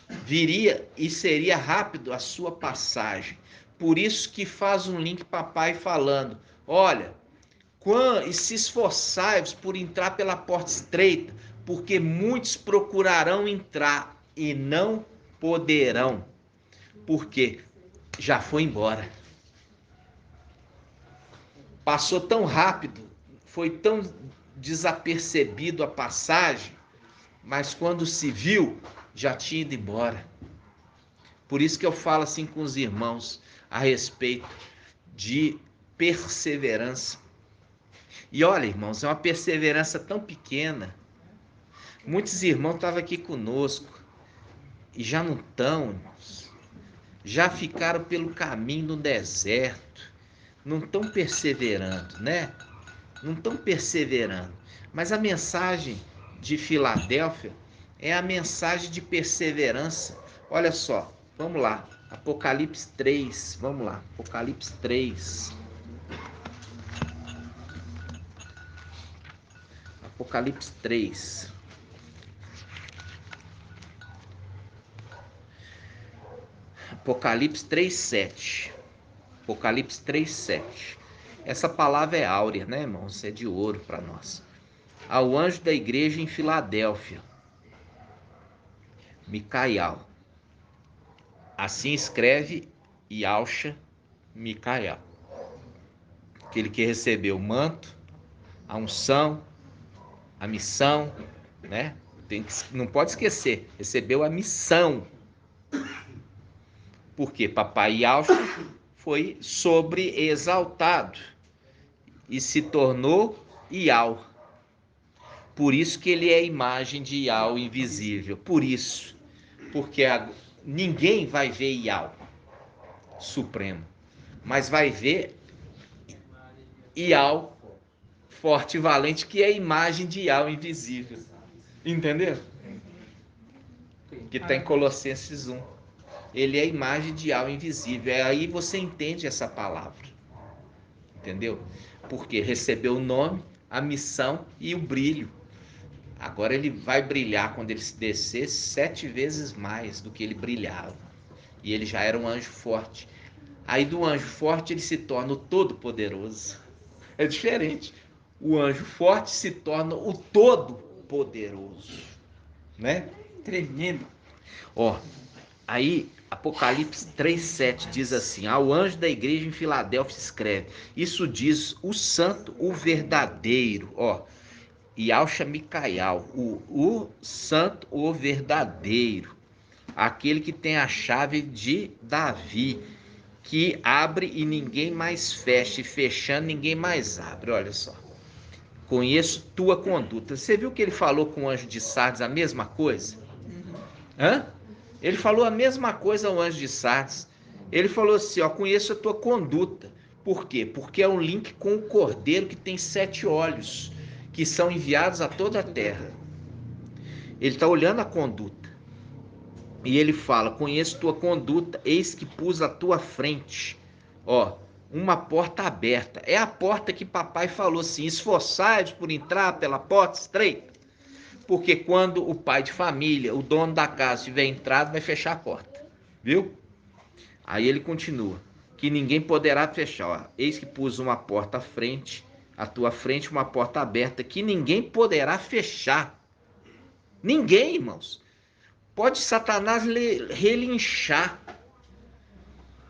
A: Viria e seria rápido a sua passagem. Por isso que faz um link papai falando, olha, e se esforçai-vos por entrar pela porta estreita, porque muitos procurarão entrar e não poderão, porque já foi embora. Passou tão rápido, foi tão desapercebido a passagem, mas quando se viu, já tinha ido embora. Por isso que eu falo assim com os irmãos a respeito de perseverança. E olha, irmãos, é uma perseverança tão pequena. Muitos irmãos estavam aqui conosco e já não estão, irmãos. Já ficaram pelo caminho do deserto. Não estão perseverando, né? Não estão perseverando. Mas a mensagem de Filadélfia é a mensagem de perseverança. Olha só, vamos lá. Apocalipse 3, vamos lá. Apocalipse 3. Apocalipse 3. Apocalipse 3:7. Apocalipse 3:7. Essa palavra é áurea, né, irmãos? É de ouro para nós. Ao anjo da igreja em Filadélfia, Micael. Assim escreve Yalcha Micael. Aquele que recebeu o manto a unção, a missão, né? Não pode esquecer, recebeu a missão. Porque papai Yahshua foi sobreexaltado e se tornou Yahweh. Por isso que ele é a imagem de Yahweh invisível. Por isso. Porque ninguém vai ver Yahweh supremo, mas vai ver Yahweh forte e valente, que é a imagem de Yahweh invisível. Entendeu? Que está em Colossenses 1. Ele é a imagem de Yahweh invisível. Aí você entende essa palavra. Entendeu? Porque recebeu o nome, a missão e o brilho. Agora ele vai brilhar quando ele se descer 7 vezes mais do que ele brilhava. E ele já era um anjo forte. Aí do anjo forte ele se torna o todo-poderoso. É diferente. O anjo forte se torna o todo-poderoso. Né? Tremendo. Ó, aí Apocalipse 3,7 diz assim: ao anjo da igreja em Filadélfia escreve: isso diz o santo, o verdadeiro. Ó, Yahshua Micaial, o santo, o verdadeiro, aquele que tem a chave de Davi, que abre e ninguém mais fecha, e fechando ninguém mais abre. Olha só, conheço tua conduta. Você viu que ele falou com o anjo de Sardes a mesma coisa? Hã? Ele falou a mesma coisa ao anjo de Sardes. Ele falou assim, ó, conheço a tua conduta. Por quê? Porque é um link com o cordeiro que tem 7 olhos, que são enviados a toda a terra. Ele está olhando a conduta. E ele fala, conheço tua conduta, eis que pus à tua frente, ó, uma porta aberta. É a porta que papai falou assim, esforçai-vos por entrar pela porta estreita. Porque quando o pai de família, o dono da casa tiver entrado, vai fechar a porta. Viu? Aí ele continua, que ninguém poderá fechar. Ó, eis que pus uma porta à frente, à tua frente uma porta aberta, que ninguém poderá fechar. Ninguém, irmãos. Pode Satanás relinchar.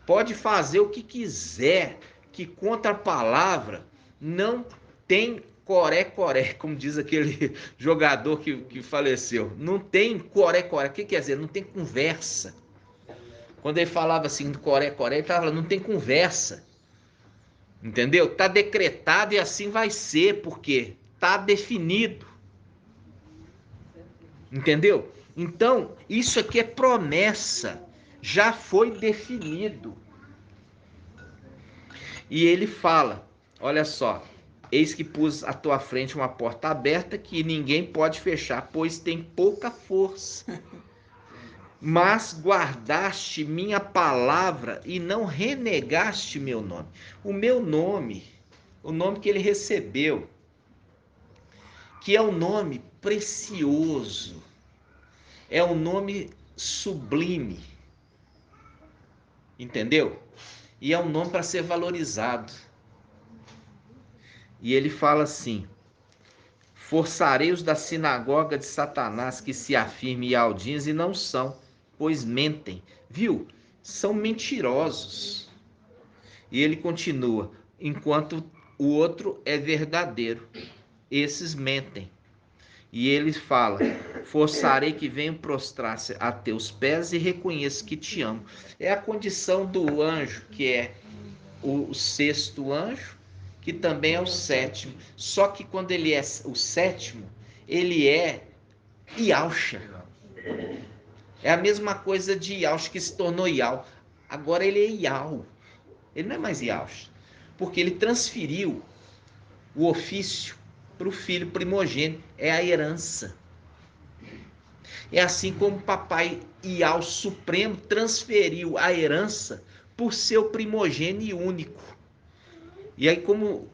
A: Pode fazer o que quiser, que contra a palavra não tem coré-coré, como diz aquele jogador que faleceu. Não tem coré-coré. O que quer dizer? Não tem conversa. Quando ele falava assim, coré-coré, ele estava falando, não tem conversa. Entendeu? Está decretado e assim vai ser, porque está definido. Entendeu? Então, isso aqui é promessa. Já foi definido. E ele fala, olha só, eis que pus à tua frente uma porta aberta que ninguém pode fechar, pois tem pouca força. Mas guardaste minha palavra e não renegaste meu nome. O meu nome, o nome que ele recebeu, que é um nome precioso, é um nome sublime, entendeu? E é um nome para ser valorizado. E ele fala assim, forçarei os da sinagoga de Satanás que se afirmem Yaldins e não são, pois mentem. Viu? São mentirosos. E ele continua, enquanto o outro é verdadeiro. Esses mentem. E ele fala, forçarei que venham prostrar-se a teus pés e reconheço que te amo. É a condição do anjo, que é o 6º anjo, que também é o 7º. Só que quando ele é o 7º, ele é Yahshua. É a mesma coisa de Yahshua que se tornou Yahweh. Agora ele é Yahweh. Ele não é mais Yahshua. Porque ele transferiu o ofício para o filho primogênito. É a herança. É assim como o papai Yahweh Supremo transferiu a herança por seu primogênito único. E aí como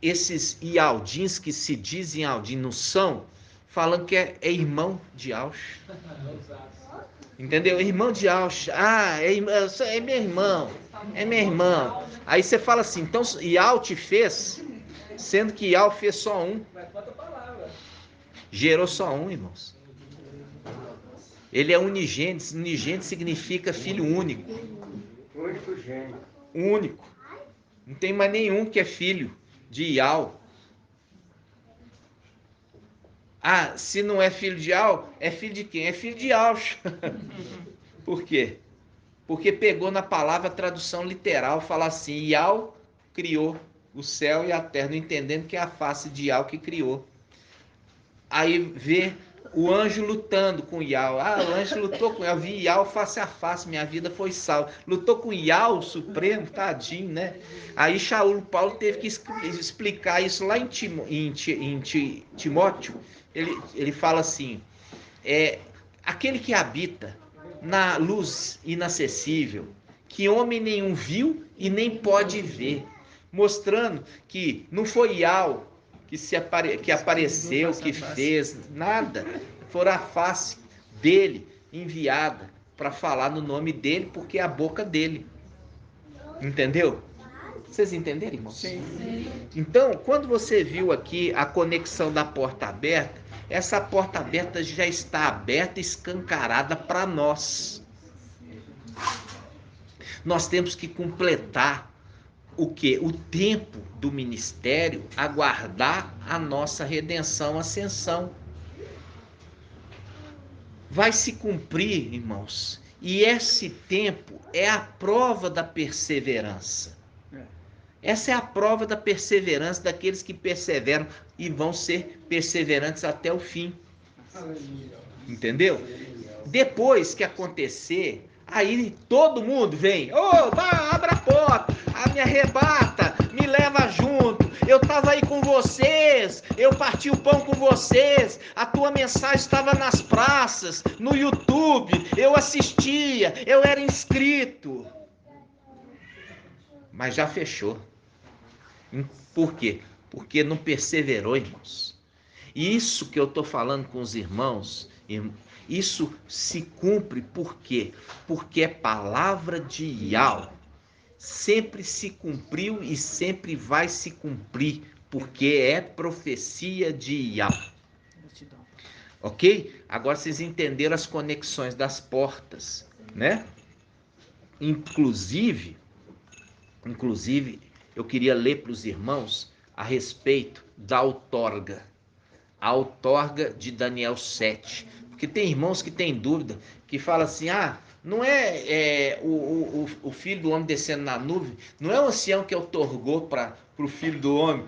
A: esses Yaldins que se dizem Yaldin não são, falando que é irmão de Yahshua. Entendeu? Irmão de Yahshua. Ah, é meu irmão. É meu irmão. Aí você fala assim, então Yahweh te fez, sendo que Yahweh fez só um. Gerou só um, irmãos. Ele é unigênito. Unigênito significa filho único.
H: Único gênio.
A: Único. Não tem mais nenhum que é filho de Yahweh. Ah, se não é filho de Al, é filho de quem? É filho de Alcha. Por quê? Porque pegou na palavra a tradução literal, fala assim, Yal criou o céu e a terra, não entendendo que é a face de Yal que criou. Aí vê o anjo lutando com Yal. Ah, o anjo lutou com Yal, vi Yal face a face, minha vida foi salva. Lutou com Yal, o Supremo, tadinho, né? Aí Paulo teve que explicar isso lá em Timóteo. Ele fala assim, aquele que habita na luz inacessível, que homem nenhum viu e nem pode ver, mostrando que não foi Yal que apareceu, que fez, nada, foi a face dele enviada para falar no nome dele, porque é a boca dele. Entendeu? Vocês entenderam, irmão? Sim. Então, quando você viu aqui a conexão da porta aberta, essa porta aberta já está aberta, escancarada para nós. Nós temos que completar o quê? O tempo do ministério, aguardar a nossa redenção, ascensão. Vai se cumprir, irmãos, e esse tempo é a prova da perseverança. Essa é a prova da perseverança daqueles que perseveram e vão ser perseverantes até o fim. Entendeu? Depois que acontecer, aí todo mundo vem, abre a porta, me arrebata, me leva junto, eu estava aí com vocês, eu parti o pão com vocês, a tua mensagem estava nas praças, no YouTube, eu assistia, eu era inscrito. Mas já fechou. Por quê? Porque não perseverou, irmãos. E isso que eu estou falando com os irmãos, isso se cumpre por quê? Porque é palavra de Yahweh. Sempre se cumpriu e sempre vai se cumprir, porque é profecia de Yahweh. Ok? Agora vocês entenderam as conexões das portas, né? Inclusive, eu queria ler para os irmãos a respeito da outorga. A outorga de Daniel 7. Porque tem irmãos que têm dúvida, que falam assim, não é o filho do homem descendo na nuvem, não é o ancião que outorgou para o filho do homem.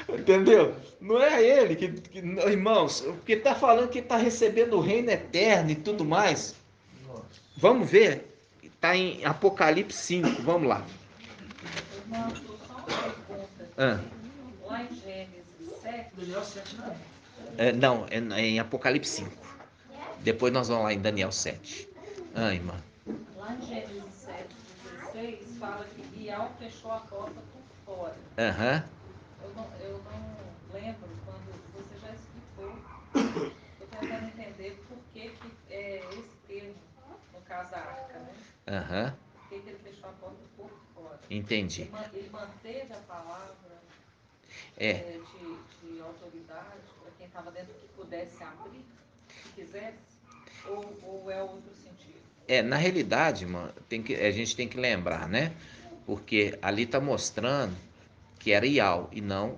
A: Entendeu? Não é ele que irmãos, porque está falando que está recebendo o reino eterno e tudo mais. Vamos ver. Está em Apocalipse 5, vamos lá.
E: Irmão, só uma pergunta. Lá em Gênesis 7. Daniel 7
A: não, é em Apocalipse 5. Depois nós vamos lá em Daniel 7. Irmã.
E: Lá em Gênesis 7, 16, fala que Ial fechou a porta por fora. Eu não lembro quando você já explicou. Estou tentando entender por que esse termo, no caso da arca, né? Por que ele fechou a porta por fora?
A: Entendi.
E: Ele manteve a palavra de autoridade para quem estava dentro que pudesse abrir, se quisesse? Ou é outro sentido?
A: Na realidade, irmã, a gente tem que lembrar, né? Porque ali está mostrando que era Ial e não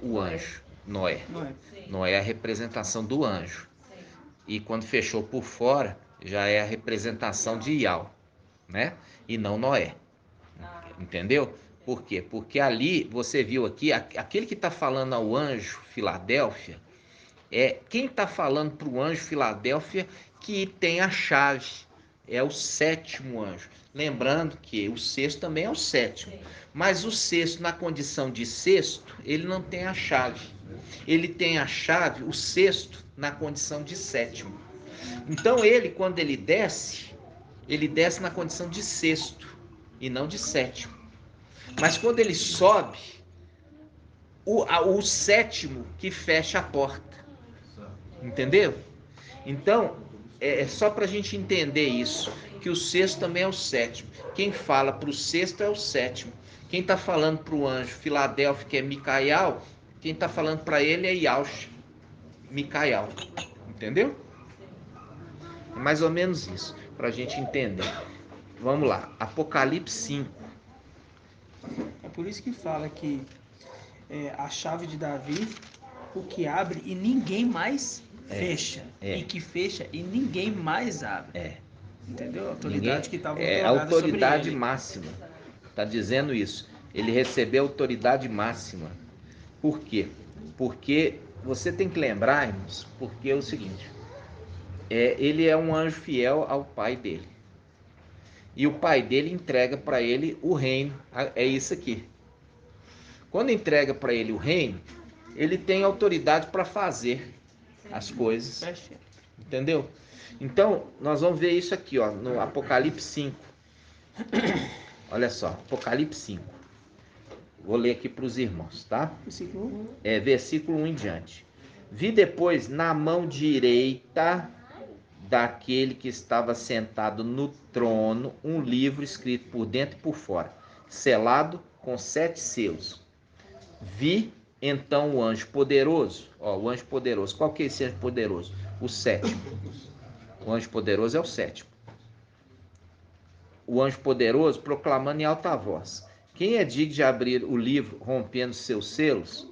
A: o anjo, Noé. Noé é a representação do anjo. Sim. E quando fechou por fora, já é a representação de Ial, né? E não Noé. Entendeu? Por quê? Porque ali, você viu aqui, aquele que está falando ao anjo Filadélfia, quem está falando para o anjo Filadélfia que tem a chave, é o sétimo anjo. Lembrando que o sexto também é o sétimo. Sim. Mas o sexto, na condição de sexto, ele não tem a chave. Ele tem a chave, o sexto, na condição de sétimo. Então ele, quando ele desce na condição de sexto e não de sétimo. Mas quando ele sobe, o sétimo que fecha a porta. Entendeu? Então, é só para a gente entender isso, que o sexto também é o sétimo. Quem fala para o sexto é o sétimo. Quem está falando para o anjo Filadélfia, que é Micael, quem está falando para ele é Yaush, Micael. Entendeu? É mais ou menos isso, para a gente entender. Vamos lá, Apocalipse 5.
I: É por isso que fala que a chave de Davi, o que abre e ninguém mais fecha. E que fecha e ninguém mais abre. Entendeu? A autoridade que estava
A: é a autoridade máxima. Está dizendo isso. Ele recebeu autoridade máxima. Por quê? Porque você tem que lembrar, irmãos, porque é o seguinte, ele é um anjo fiel ao pai dele. E o pai dele entrega para ele o reino. É isso aqui. Quando entrega para ele o reino, ele tem autoridade para fazer as coisas. Entendeu? Então, nós vamos ver isso aqui, ó, no Apocalipse 5. Olha só, Apocalipse 5. Vou ler aqui para os irmãos, tá? Versículo 1 em diante. Vi depois na mão direita daquele que estava sentado no trono um livro escrito por dentro e por fora, selado com 7 selos. Vi então o anjo poderoso, o anjo poderoso, qual que é esse anjo poderoso? O sétimo. O anjo poderoso é o sétimo. O anjo poderoso proclamando em alta voz: quem é digno de abrir o livro, rompendo seus selos?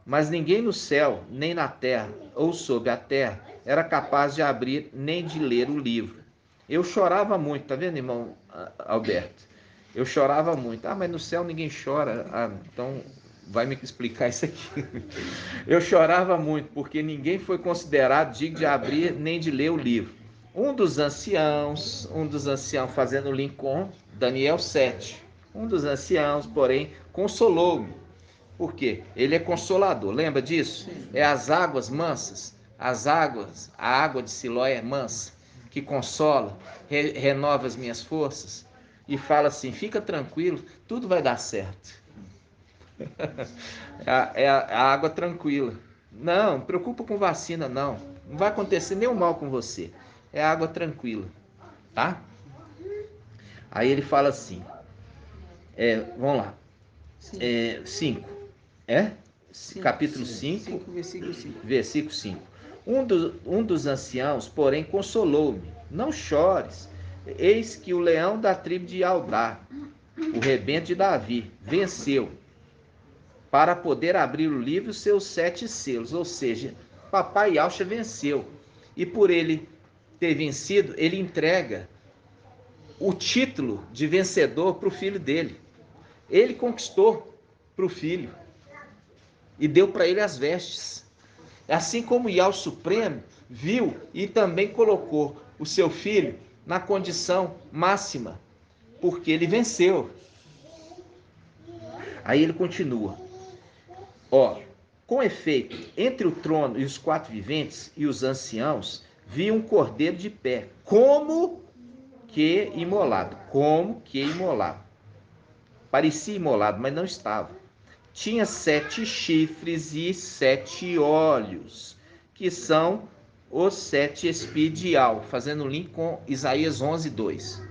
A: Mas ninguém no céu, nem na terra, ou sob a terra, era capaz de abrir, nem de ler o livro. Eu chorava muito, tá vendo, irmão Alberto? Eu chorava muito. Mas no céu ninguém chora. Então vai me explicar isso aqui. Eu chorava muito, porque ninguém foi considerado digno de abrir, nem de ler o livro. Um dos anciãos fazendo o link com Daniel 7. Um dos anciãos, porém, consolou-me. Por quê? Ele é consolador, lembra disso? É as águas mansas, a água de Siló é mansa, que consola, renova as minhas forças e fala assim: fica tranquilo, tudo vai dar certo. É a água tranquila. Não preocupa com vacina, não vai acontecer nenhum mal com você. É água tranquila, tá? Aí ele fala assim, vamos lá, 5, capítulo 5, versículo 5. Um dos anciãos, porém, consolou-me: não chores, eis que o leão da tribo de Judá, o rebento de Davi, venceu, para poder abrir o livro e os seus 7 selos. Ou seja, papai Yahshua venceu, e por ele ter vencido, ele entrega o título de vencedor para o filho dele. Ele conquistou para o filho e deu para ele as vestes. Assim como o Yahweh Supremo viu e também colocou o seu filho na condição máxima, porque ele venceu. Aí ele continua: com efeito, entre o trono e os 4 viventes e os anciãos, vi um cordeiro de pé, como que imolado. Parecia imolado, mas não estava. Tinha 7 chifres e 7 olhos, que são os 7 espidial, fazendo link com Isaías 11:2.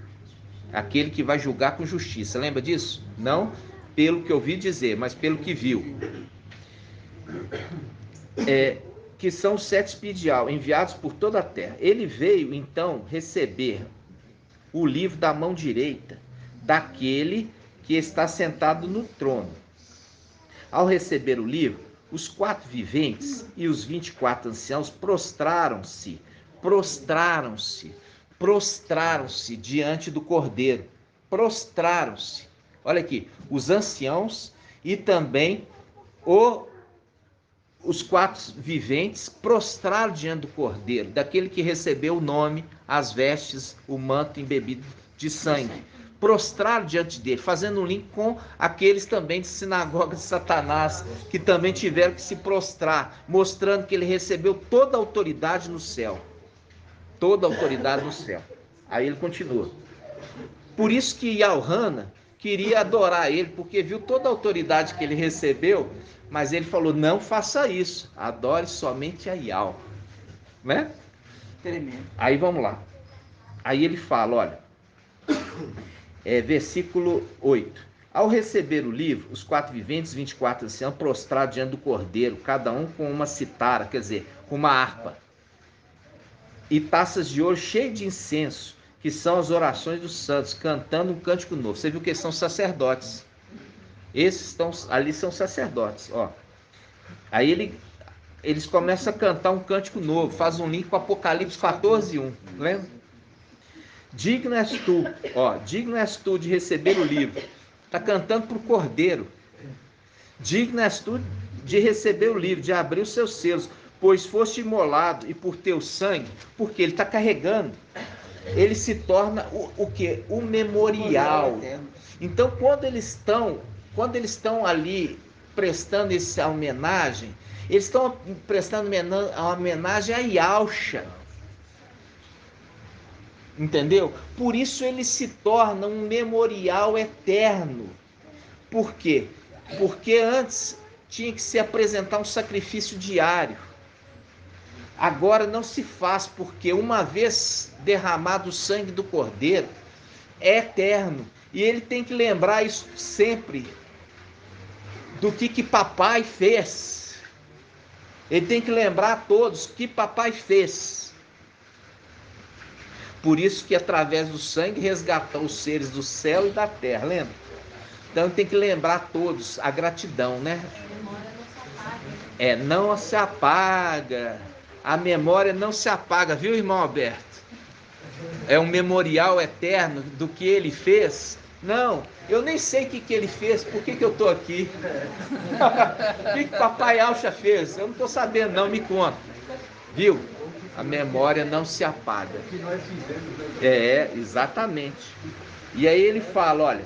A: Aquele que vai julgar com justiça. Lembra disso? Não pelo que ouvi dizer, mas pelo que viu. Que são os 7 espidial, enviados por toda a terra. Ele veio, então, receber o livro da mão direita daquele que está sentado no trono. Ao receber o livro, os 4 viventes e os 24 anciãos prostraram-se diante do cordeiro. Prostraram-se. Olha aqui, os anciãos e também os 4 viventes prostraram diante do cordeiro, daquele que recebeu o nome, as vestes, o manto embebido de sangue. Prostraram diante dele, fazendo um link com aqueles também de sinagoga de Satanás, que também tiveram que se prostrar, mostrando que ele recebeu toda a autoridade no céu. Toda a autoridade no céu. Aí ele continua. Por isso que Yahweh queria adorar ele, porque viu toda a autoridade que ele recebeu, mas ele falou: não faça isso, adore somente a Yahweh. Né?
I: Tremendo.
A: Aí vamos lá. Aí ele fala, olha, versículo 8. Ao receber o livro, os 4 viventes, 24 anciãos, prostrados diante do cordeiro, cada um com uma citara, quer dizer, com uma harpa, e taças de ouro cheias de incenso, que são as orações dos santos, cantando um cântico novo. Você viu que eles são sacerdotes. Esses ali são sacerdotes, ó. Aí eles começam a cantar um cântico novo, faz um link com Apocalipse 14:1, lembra? Digno és tu, ó, digno és tu de receber o livro. Está cantando para o Cordeiro. Digno és tu de receber o livro, de abrir os seus selos, pois foste imolado e por teu sangue, porque ele está carregando. Ele se torna o quê? O memorial. Então, quando eles estão ali prestando essa homenagem, eles estão prestando a homenagem a Yahshua. Entendeu? Por isso ele se torna um memorial eterno. Por quê? Porque antes tinha que se apresentar um sacrifício diário. Agora não se faz, porque uma vez derramado o sangue do Cordeiro, é eterno. E ele tem que lembrar isso sempre, do que papai fez. Ele tem que lembrar a todos que papai fez. Por isso que através do sangue resgatou os seres do céu e da terra, lembra? Então tem que lembrar a todos a gratidão, né? Não se apaga. A memória não se apaga, viu, irmão Alberto? É um memorial eterno do que ele fez. Não, eu nem sei o que ele fez, por que eu estou aqui? O que papai Alcha fez? Eu não estou sabendo, não, me conta. Viu? A memória não se apaga. Exatamente. E aí ele fala, olha,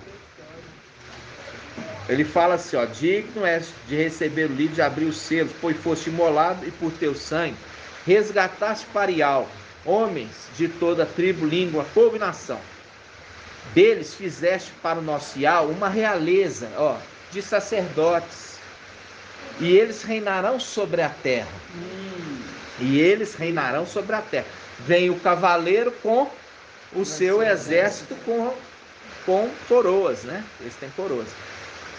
A: ele fala assim, ó, digno és de receber o livro, de abrir os selos, pois foste imolado e por teu sangue resgataste para Ial homens de toda tribo, língua, povo e nação. Deles fizeste para o nosso Ial uma realeza, ó, de sacerdotes, e eles reinarão sobre a terra. E eles reinarão sobre a terra. Vem o cavaleiro com o seu exército com coroas, né? Eles têm coroas.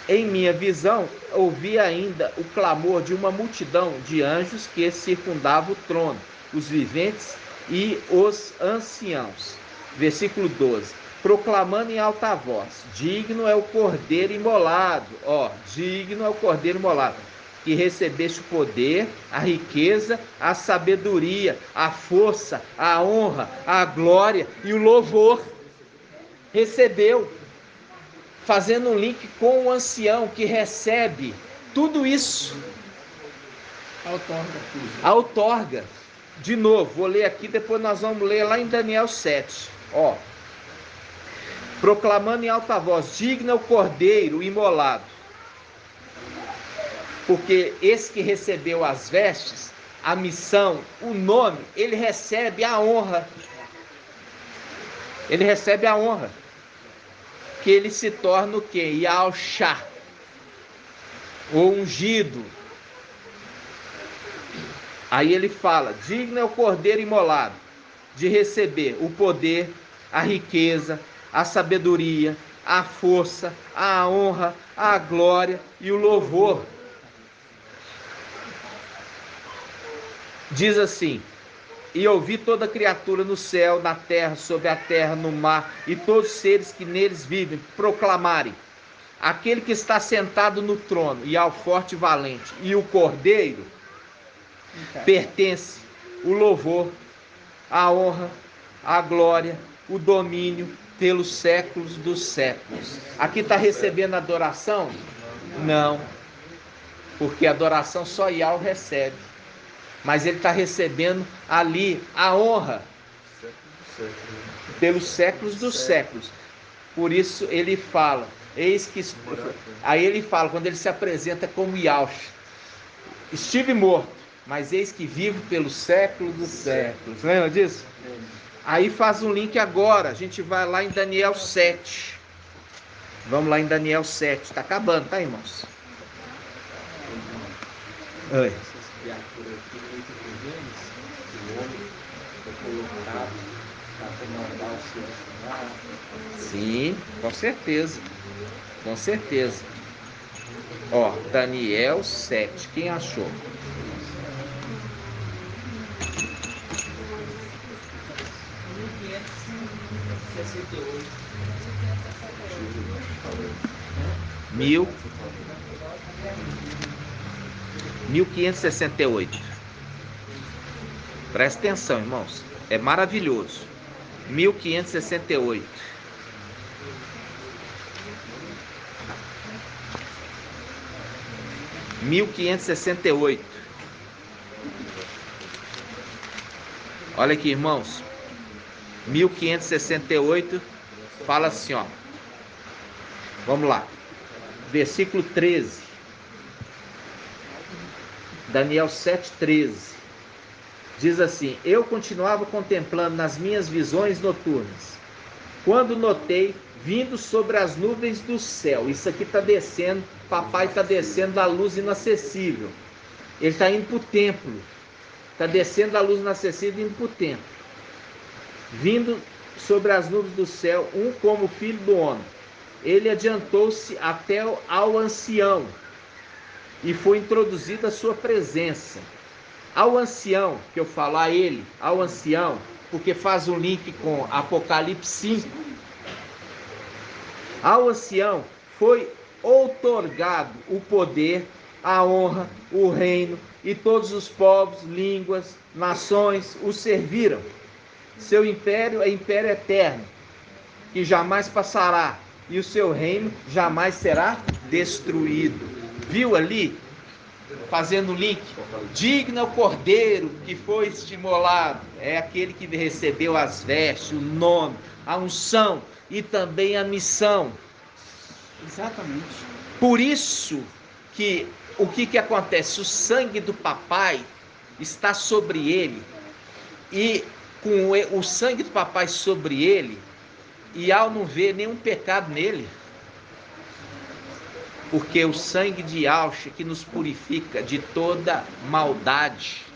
A: Em minha visão, ouvi ainda o clamor de uma multidão de anjos que circundavam o trono, os viventes e os anciãos. Versículo 12. Proclamando em alta voz, digno é o Cordeiro imolado, ó, digno é o Cordeiro imolado, que recebeste o poder, a riqueza, a sabedoria, a força, a honra, a glória e o louvor. Recebeu, fazendo um link com o ancião que recebe tudo isso. Outorga. De novo, vou ler aqui, depois nós vamos ler lá em Daniel 7. Ó. Proclamando em alta voz, digno é o Cordeiro imolado. Porque esse que recebeu as vestes, a missão, o nome, ele recebe a honra. Ele recebe a honra. Que ele se torna o quê? Yahshua, o ungido. Aí ele fala, digno é o Cordeiro imolado, de receber o poder, a riqueza, a sabedoria, a força, a honra, a glória e o louvor. Diz assim, e ouvi toda criatura no céu, na terra, sobre a terra, no mar, e todos os seres que neles vivem, proclamarem, aquele que está sentado no trono, e ao forte e valente, e o Cordeiro, pertence o louvor, a honra, a glória, o domínio, pelos séculos dos séculos. Aqui está recebendo adoração? Não, porque adoração só Yahweh recebe. Mas ele está recebendo ali a honra pelos séculos dos séculos. Por isso ele fala, eis que... Aí ele fala, quando ele se apresenta como Yahweh, estive morto, mas eis que vivo pelos séculos dos séculos. Lembra disso? Aí faz um link agora, a gente vai lá em Daniel 7. Vamos lá em Daniel 7, está acabando, tá, irmãos? Oi. Sim, com certeza. Com certeza. Ó, Daniel 7. Quem achou?
C: 1568.
A: 1568. Presta atenção, irmãos. É maravilhoso. 1568. Olha aqui, irmãos. 1568 fala assim, ó. Vamos lá. Versículo 13. Daniel 7:13. Diz assim: eu continuava contemplando nas minhas visões noturnas, quando notei vindo sobre as nuvens do céu. Isso aqui está descendo, papai está descendo da luz inacessível. Ele está indo para o templo. Está descendo da luz inacessível e indo para o templo. Vindo sobre as nuvens do céu, um como filho do homem. Ele adiantou-se até ao ancião e foi introduzido à sua presença. Ao ancião, que eu falo a ele, ao ancião, porque faz um link com Apocalipse 5. Ao ancião foi outorgado o poder, a honra, o reino, e todos os povos, línguas, nações o serviram. Seu império é império eterno, que jamais passará, e o seu reino jamais será destruído. Viu ali? Fazendo link, digno é o cordeiro que foi estimulado, é aquele que recebeu as vestes, o nome, a unção e também a missão.
I: Exatamente.
A: Por isso que o que acontece? O sangue do papai está sobre ele, e com o sangue do papai sobre ele, e ao não ver nenhum pecado nele, porque o sangue de Yahshua que nos purifica de toda maldade.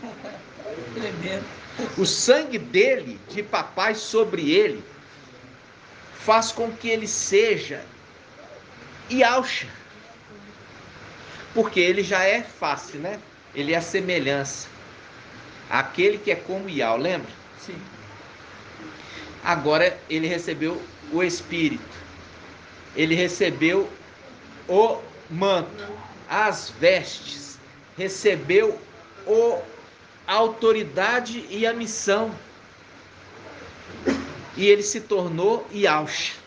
A: O sangue dele, de papai sobre ele, faz com que ele seja Yahshua. Porque ele já é face, né? Ele é a semelhança. Aquele que é como Yahweh, lembra?
I: Sim.
A: Agora ele recebeu o Espírito. Ele recebeu o manto, as vestes, recebeu a autoridade e a missão, e ele se tornou Yahshua.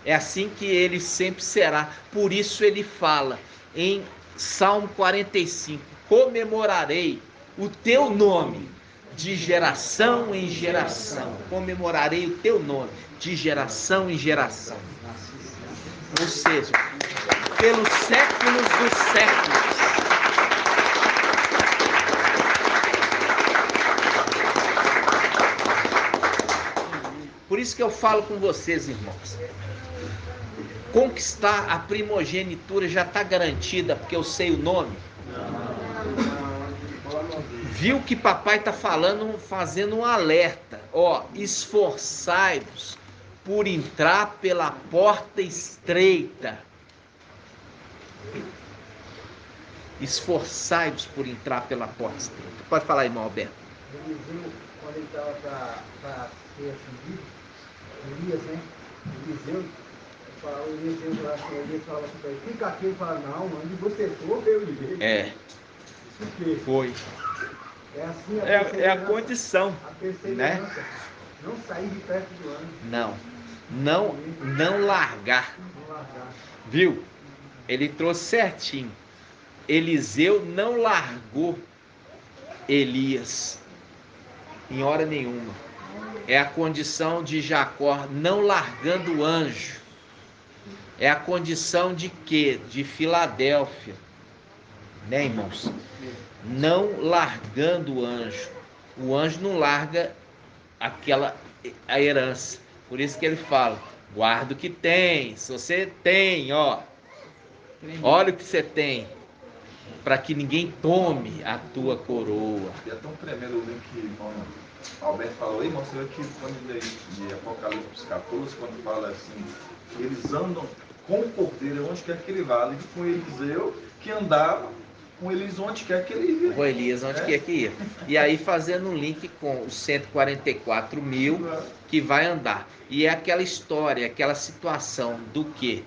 A: É assim que ele sempre será. Por isso ele fala em Salmo 45: comemorarei o teu nome de geração em geração. Comemorarei o teu nome de geração em geração. Ou seja, pelos séculos dos séculos. Por isso que eu falo com vocês, irmãos. Conquistar a primogenitura já está garantida, porque eu sei o nome. Viu que papai está falando, fazendo um alerta. Ó, esforçai-vos por entrar pela porta estreita. Esforçai-vos por entrar pela porta estreita. Pode falar, irmão Alberto.
H: Eliseu, quando ele estava para ser ascendido, Elias, né? Eliseu falava assim para ele, fica aqui, ele fala, não, onde você for, eu irei.
A: É. Foi.
H: É assim
A: é a condição, né?
H: Não sair de perto do anjo.
A: Não largar. Viu? Ele trouxe certinho. Eliseu não largou Elias em hora nenhuma. É a condição de Jacó não largando o anjo. É a condição de quê? De Filadélfia. Né, irmãos? Não largando o anjo. O anjo não larga a herança. Por isso que ele fala, guarda o que tem. Se você tem, ó, olha o que você tem, para que ninguém tome a tua coroa.
F: E é tão tremendo o que o Alberto falou aí, mostrou que quando de Apocalipse 14, quando fala assim, eles andam com o cordeiro, onde quer que ele vá, e com Eliseu, que andava com Elias onde quer que ele ia.
A: Com Elias onde quer que ia. E aí fazendo um link com os 144 mil que vai andar. E é aquela história, aquela situação do que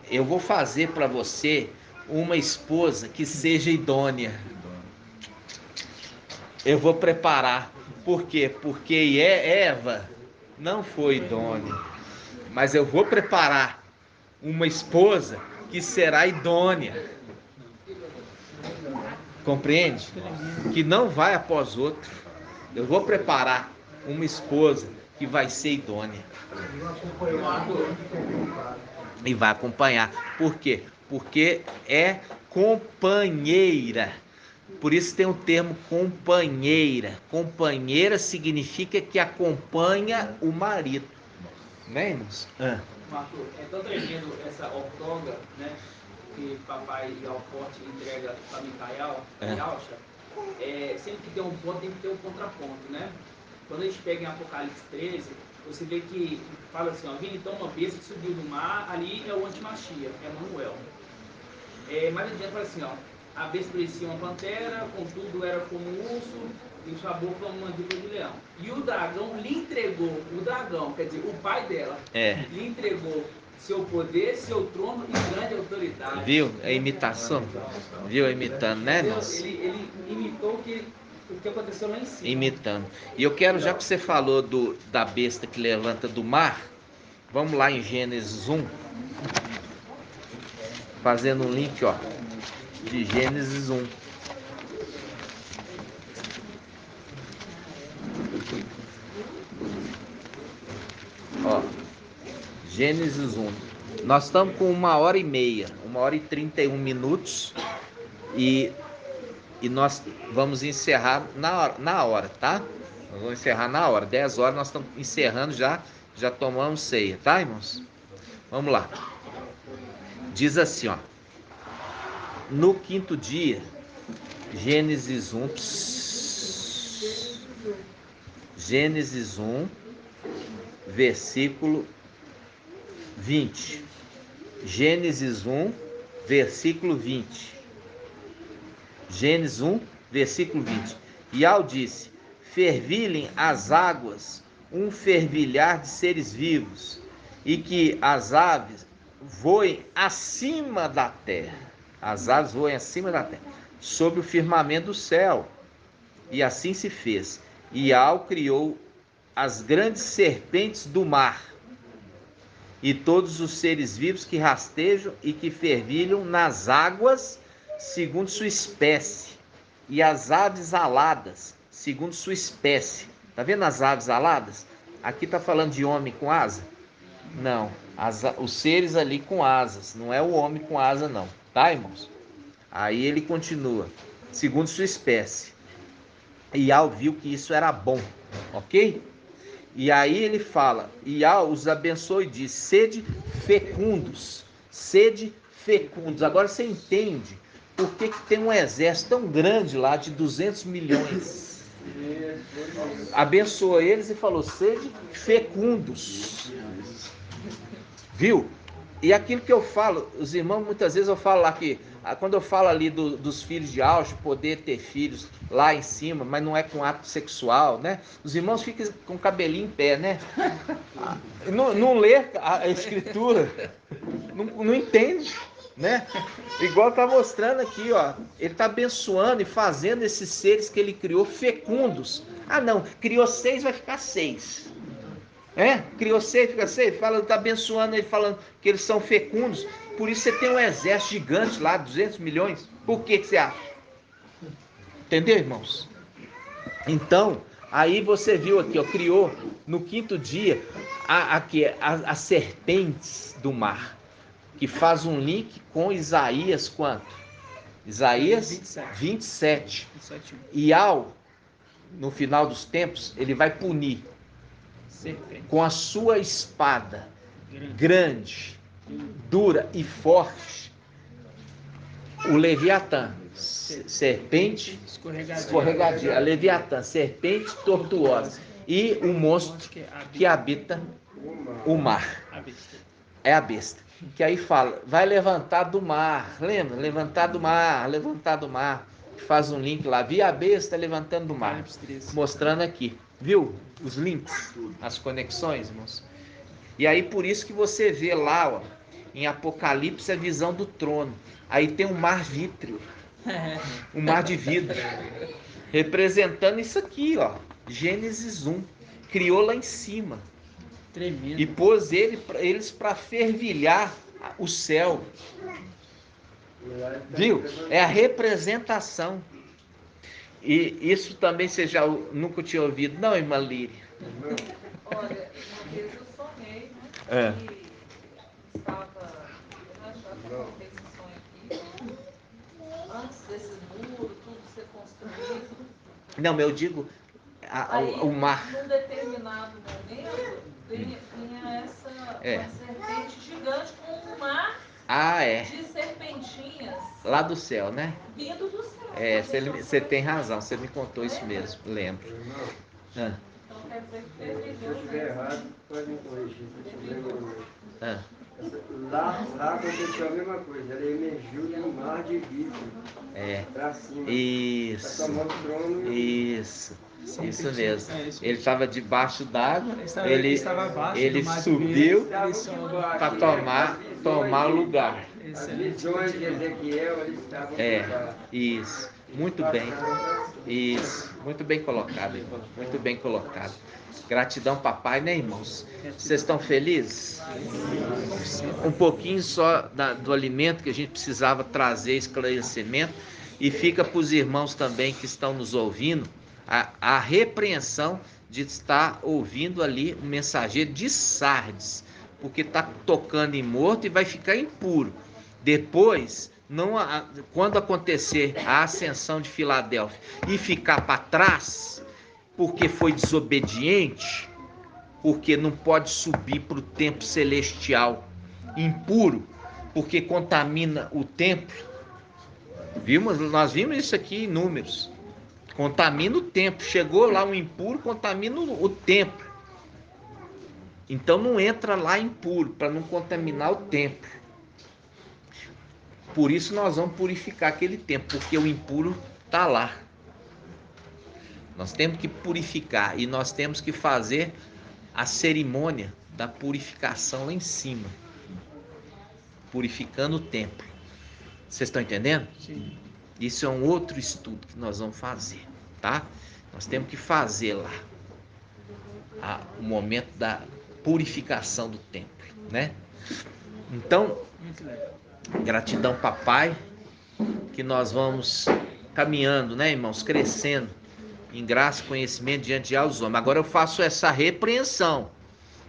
A: eu vou fazer para você uma esposa que seja idônea. Eu vou preparar. Por quê? Porque Eva não foi idônea. Mas eu vou preparar uma esposa que será idônea. Compreende? Que não vai após outro. Eu vou preparar uma esposa que vai ser idônea. E vai acompanhar. Por quê? Porque é companheira. Por isso tem o termo companheira. Companheira significa que acompanha o marido. Né, irmãos?
C: Arthur, é tão tremendo essa outorga, né? Que papai Alforte entrega para Micael, sempre que tem um ponto, tem que ter um contraponto, né? Quando a gente pega em Apocalipse 13, você vê que fala assim, ó, vindo então uma besta que subiu do mar, ali é o antimachia, é Manuel. Mais adiante fala assim, ó, a besta parecia uma pantera, contudo era como um urso, e sua boca uma mandíbula de leão. E o dragão lhe entregou, quer dizer, o pai dela, lhe entregou seu poder, seu trono e grande autoridade.
A: Viu? É imitação. Viu? Imitando, né, irmãos?
C: Ele imitou o que aconteceu lá em cima.
A: Imitando. E eu quero, já que você falou da besta que levanta do mar, vamos lá em Gênesis 1, fazendo um link, ó, de Gênesis 1. Ó, Gênesis 1. Nós estamos com 1h30, 1h31 minutos e nós vamos encerrar na hora, tá? Nós vamos encerrar na hora, 10 horas nós estamos encerrando já tomamos ceia, tá, irmãos? Vamos lá. Diz assim, ó. No quinto dia, Gênesis 1, versículo 20. Gênesis 1, versículo 20. Gênesis 1, versículo 20. E Al disse: fervilhem as águas um fervilhar de seres vivos, e que as aves voem acima da terra. As aves voem acima da terra, sobre o firmamento do céu. E assim se fez. E Al criou as grandes serpentes do mar, e todos os seres vivos que rastejam e que fervilham nas águas, segundo sua espécie, e as aves aladas, segundo sua espécie. Tá vendo as aves aladas? Aqui tá falando de homem com asa? Não, os seres ali com asas, não é o homem com asa não, tá, irmãos? Aí ele continua, segundo sua espécie. E Al viu que isso era bom, ok? E aí ele fala, e Al os abençoou e diz: sede fecundos, sede fecundos. Agora você entende por que tem um exército tão grande lá de 200 milhões. Abençoou eles e falou: sede fecundos. Viu? E aquilo que eu falo, os irmãos, muitas vezes eu falo lá que, quando eu falo ali dos filhos de Auschwitz, poder ter filhos lá em cima, mas não é com ato sexual, né? Os irmãos ficam com o cabelinho em pé, né? Não lê a escritura, não entende, né? Igual tá mostrando aqui, ó, ele tá abençoando e fazendo esses seres que ele criou fecundos. Ah, não, criou 6, vai ficar 6. Criou 6, fica 6, tá abençoando ele, falando que eles são fecundos. Por isso você tem um exército gigante lá, 200 milhões. Por que você acha? Entendeu, irmãos? Então, aí você viu aqui, ó, criou no quinto dia as serpentes do mar, que faz um link com Isaías quanto? Isaías 27. E no final dos tempos, ele vai punir com a sua espada grande, dura e forte, o Leviatã, serpente escorregadia, a Leviatã, serpente tortuosa, e o monstro que habita o mar, é a besta. que aí fala, vai levantar do mar, lembra? Levantar do mar, levantar do mar. Faz um link lá, vi a besta levantando do mar, mostrando aqui, viu? Os links, as conexões, irmãos. E aí por isso que você vê lá, ó, em Apocalipse a visão do trono. Aí tem um mar vítreo, um mar de vidro, representando isso aqui, ó. Gênesis 1, criou lá em cima. Tremendo. E pôs eles para fervilhar o céu. Viu? É a representação. E isso também você já nunca tinha ouvido, não, irmã Líria?
E: Olha, uma vez eu sonhei, né? E estava, eu já contei esse sonho aqui, antes desse muro, tudo ser construído.
A: Não, eu digo o mar.
E: Num determinado momento, vinha essa uma serpente gigante com um mar de serpentinhas.
A: Lá do céu, né?
E: Vindo do céu.
A: Você tem razão, você me contou isso mesmo, lembro.
E: Então quer dizer que fervilhou.
J: Se eu estiver errado, pode me corrigir, se eu estiver errado. Lá aconteceu a mesma coisa, ela emergiu de um mar de vidro para cima.
A: Isso.
J: Pra tomar o trono.
A: Isso mesmo. Ele estava debaixo d'água, ele subiu para tomar o lugar.
J: As visões de Ezequiel, eles estavam
A: isso. Muito bem. Isso. Muito bem colocado, irmão. Muito bem colocado. Gratidão, papai, né, irmãos? Vocês estão felizes? Um pouquinho só do alimento que a gente precisava trazer esclarecimento. E fica para os irmãos também que estão nos ouvindo a repreensão de estar ouvindo ali o mensageiro de Sardes, porque está tocando em morto e vai ficar impuro. Depois, quando acontecer a ascensão de Filadélfia e ficar para trás, porque foi desobediente, porque não pode subir para o templo celestial impuro, porque contamina o templo. Nós vimos isso aqui em Números. Contamina o templo. Chegou lá um impuro, contamina o templo. Então não entra lá impuro, para não contaminar o templo. Por isso nós vamos purificar aquele templo, porque o impuro está lá. Nós temos que purificar e nós temos que fazer a cerimônia da purificação lá em cima. Purificando o templo. Vocês estão entendendo?
I: Sim.
A: Isso é um outro estudo que nós vamos fazer, tá? Nós temos que fazer lá o momento da purificação do templo, né? Então, gratidão, papai, que nós vamos caminhando, né, irmãos? Crescendo em graça e conhecimento diante de aos homens. Agora eu faço essa repreensão.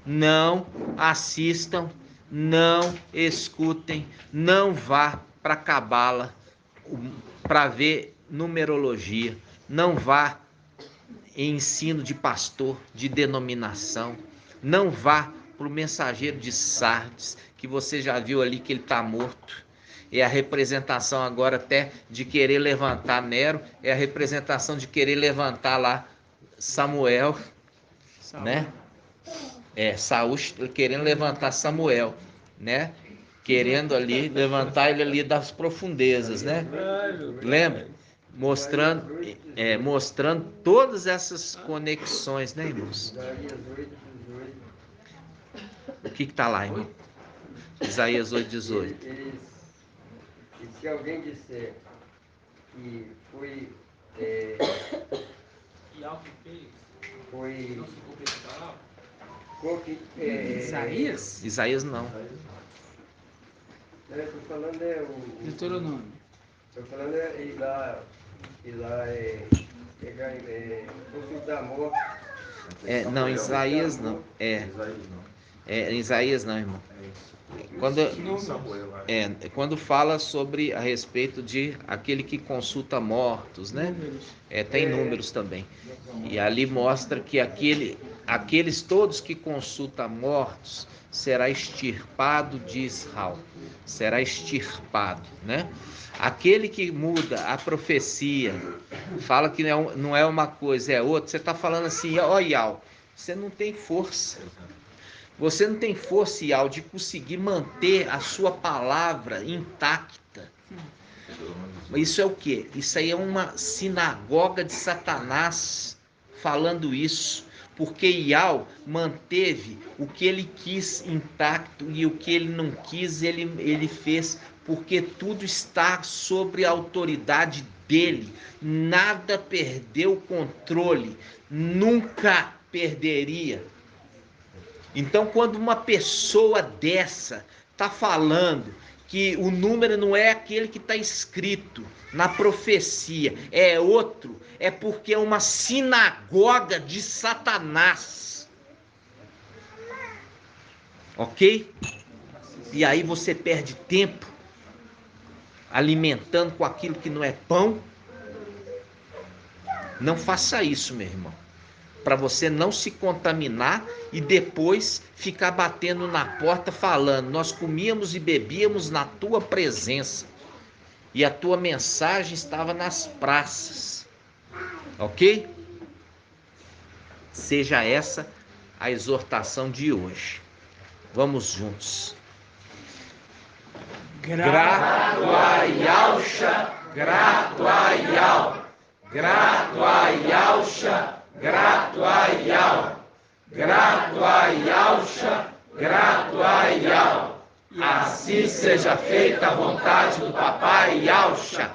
A: Não assistam, não escutem, não vá para cabala para ver numerologia, não vá em ensino de pastor, de denominação, não vá para o mensageiro de Sardes, que você já viu ali que ele está morto. É a representação agora até de querer levantar Nero, é a representação de querer levantar lá Samuel, né? Saul querendo levantar Samuel, né? Querendo ali levantar ele ali das profundezas, né? Lembra? Mostrando todas essas conexões, né, irmãos? O que está lá, irmão? Isaías 8:18.
J: E se alguém disser que foi
I: Isaías?
A: Isaías não.
J: Estou falando o
I: Deuteronômio.
J: Estou falando ir lá pegar consultar a morte.
A: Não, Isaías não. Isaías não, irmão. Quando fala sobre a respeito de aquele que consulta mortos, né? Tem números também. E ali mostra que aqueles todos que consultam mortos será extirpado de Israel. Será extirpado, né? Aquele que muda a profecia, fala que não é uma coisa, é outra. Você está falando assim, ó, Ial, você não tem força. Você não tem força, Ial, de conseguir manter a sua palavra intacta. Isso é o quê? Isso aí é uma sinagoga de Satanás falando isso. Porque Ial manteve o que ele quis intacto e o que ele não quis, ele fez, porque tudo está sobre a autoridade dele. Nada perdeu o controle, nunca perderia. Então, quando uma pessoa dessa está falando que o número não é aquele que está escrito na profecia, é outro, é porque é uma sinagoga de Satanás. Ok? E aí você perde tempo alimentando com aquilo que não é pão. Não faça isso, meu irmão, para você não se contaminar e depois ficar batendo na porta falando: nós comíamos e bebíamos na tua presença e a tua mensagem estava nas praças. Ok? Seja essa a exortação de hoje. Vamos juntos. Grato a Yahusha, grato a Yahweh, grato a Yahusha, grato a Yahweh, grato a Yahusha, grato a Yahweh. Assim seja feita a vontade do Papai Yahusha.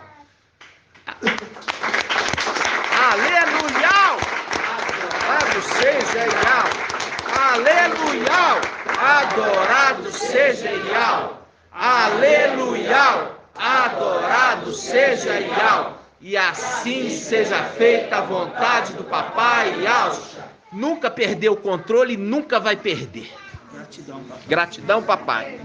A: Aleluia! Adorado seja Yahweh. Aleluia! Adorado seja Yahweh. Aleluia! Adorado seja Yahweh. E assim seja feita a vontade do Papai Yahusha. Nunca perdeu o controle e nunca vai perder. Gratidão, papai.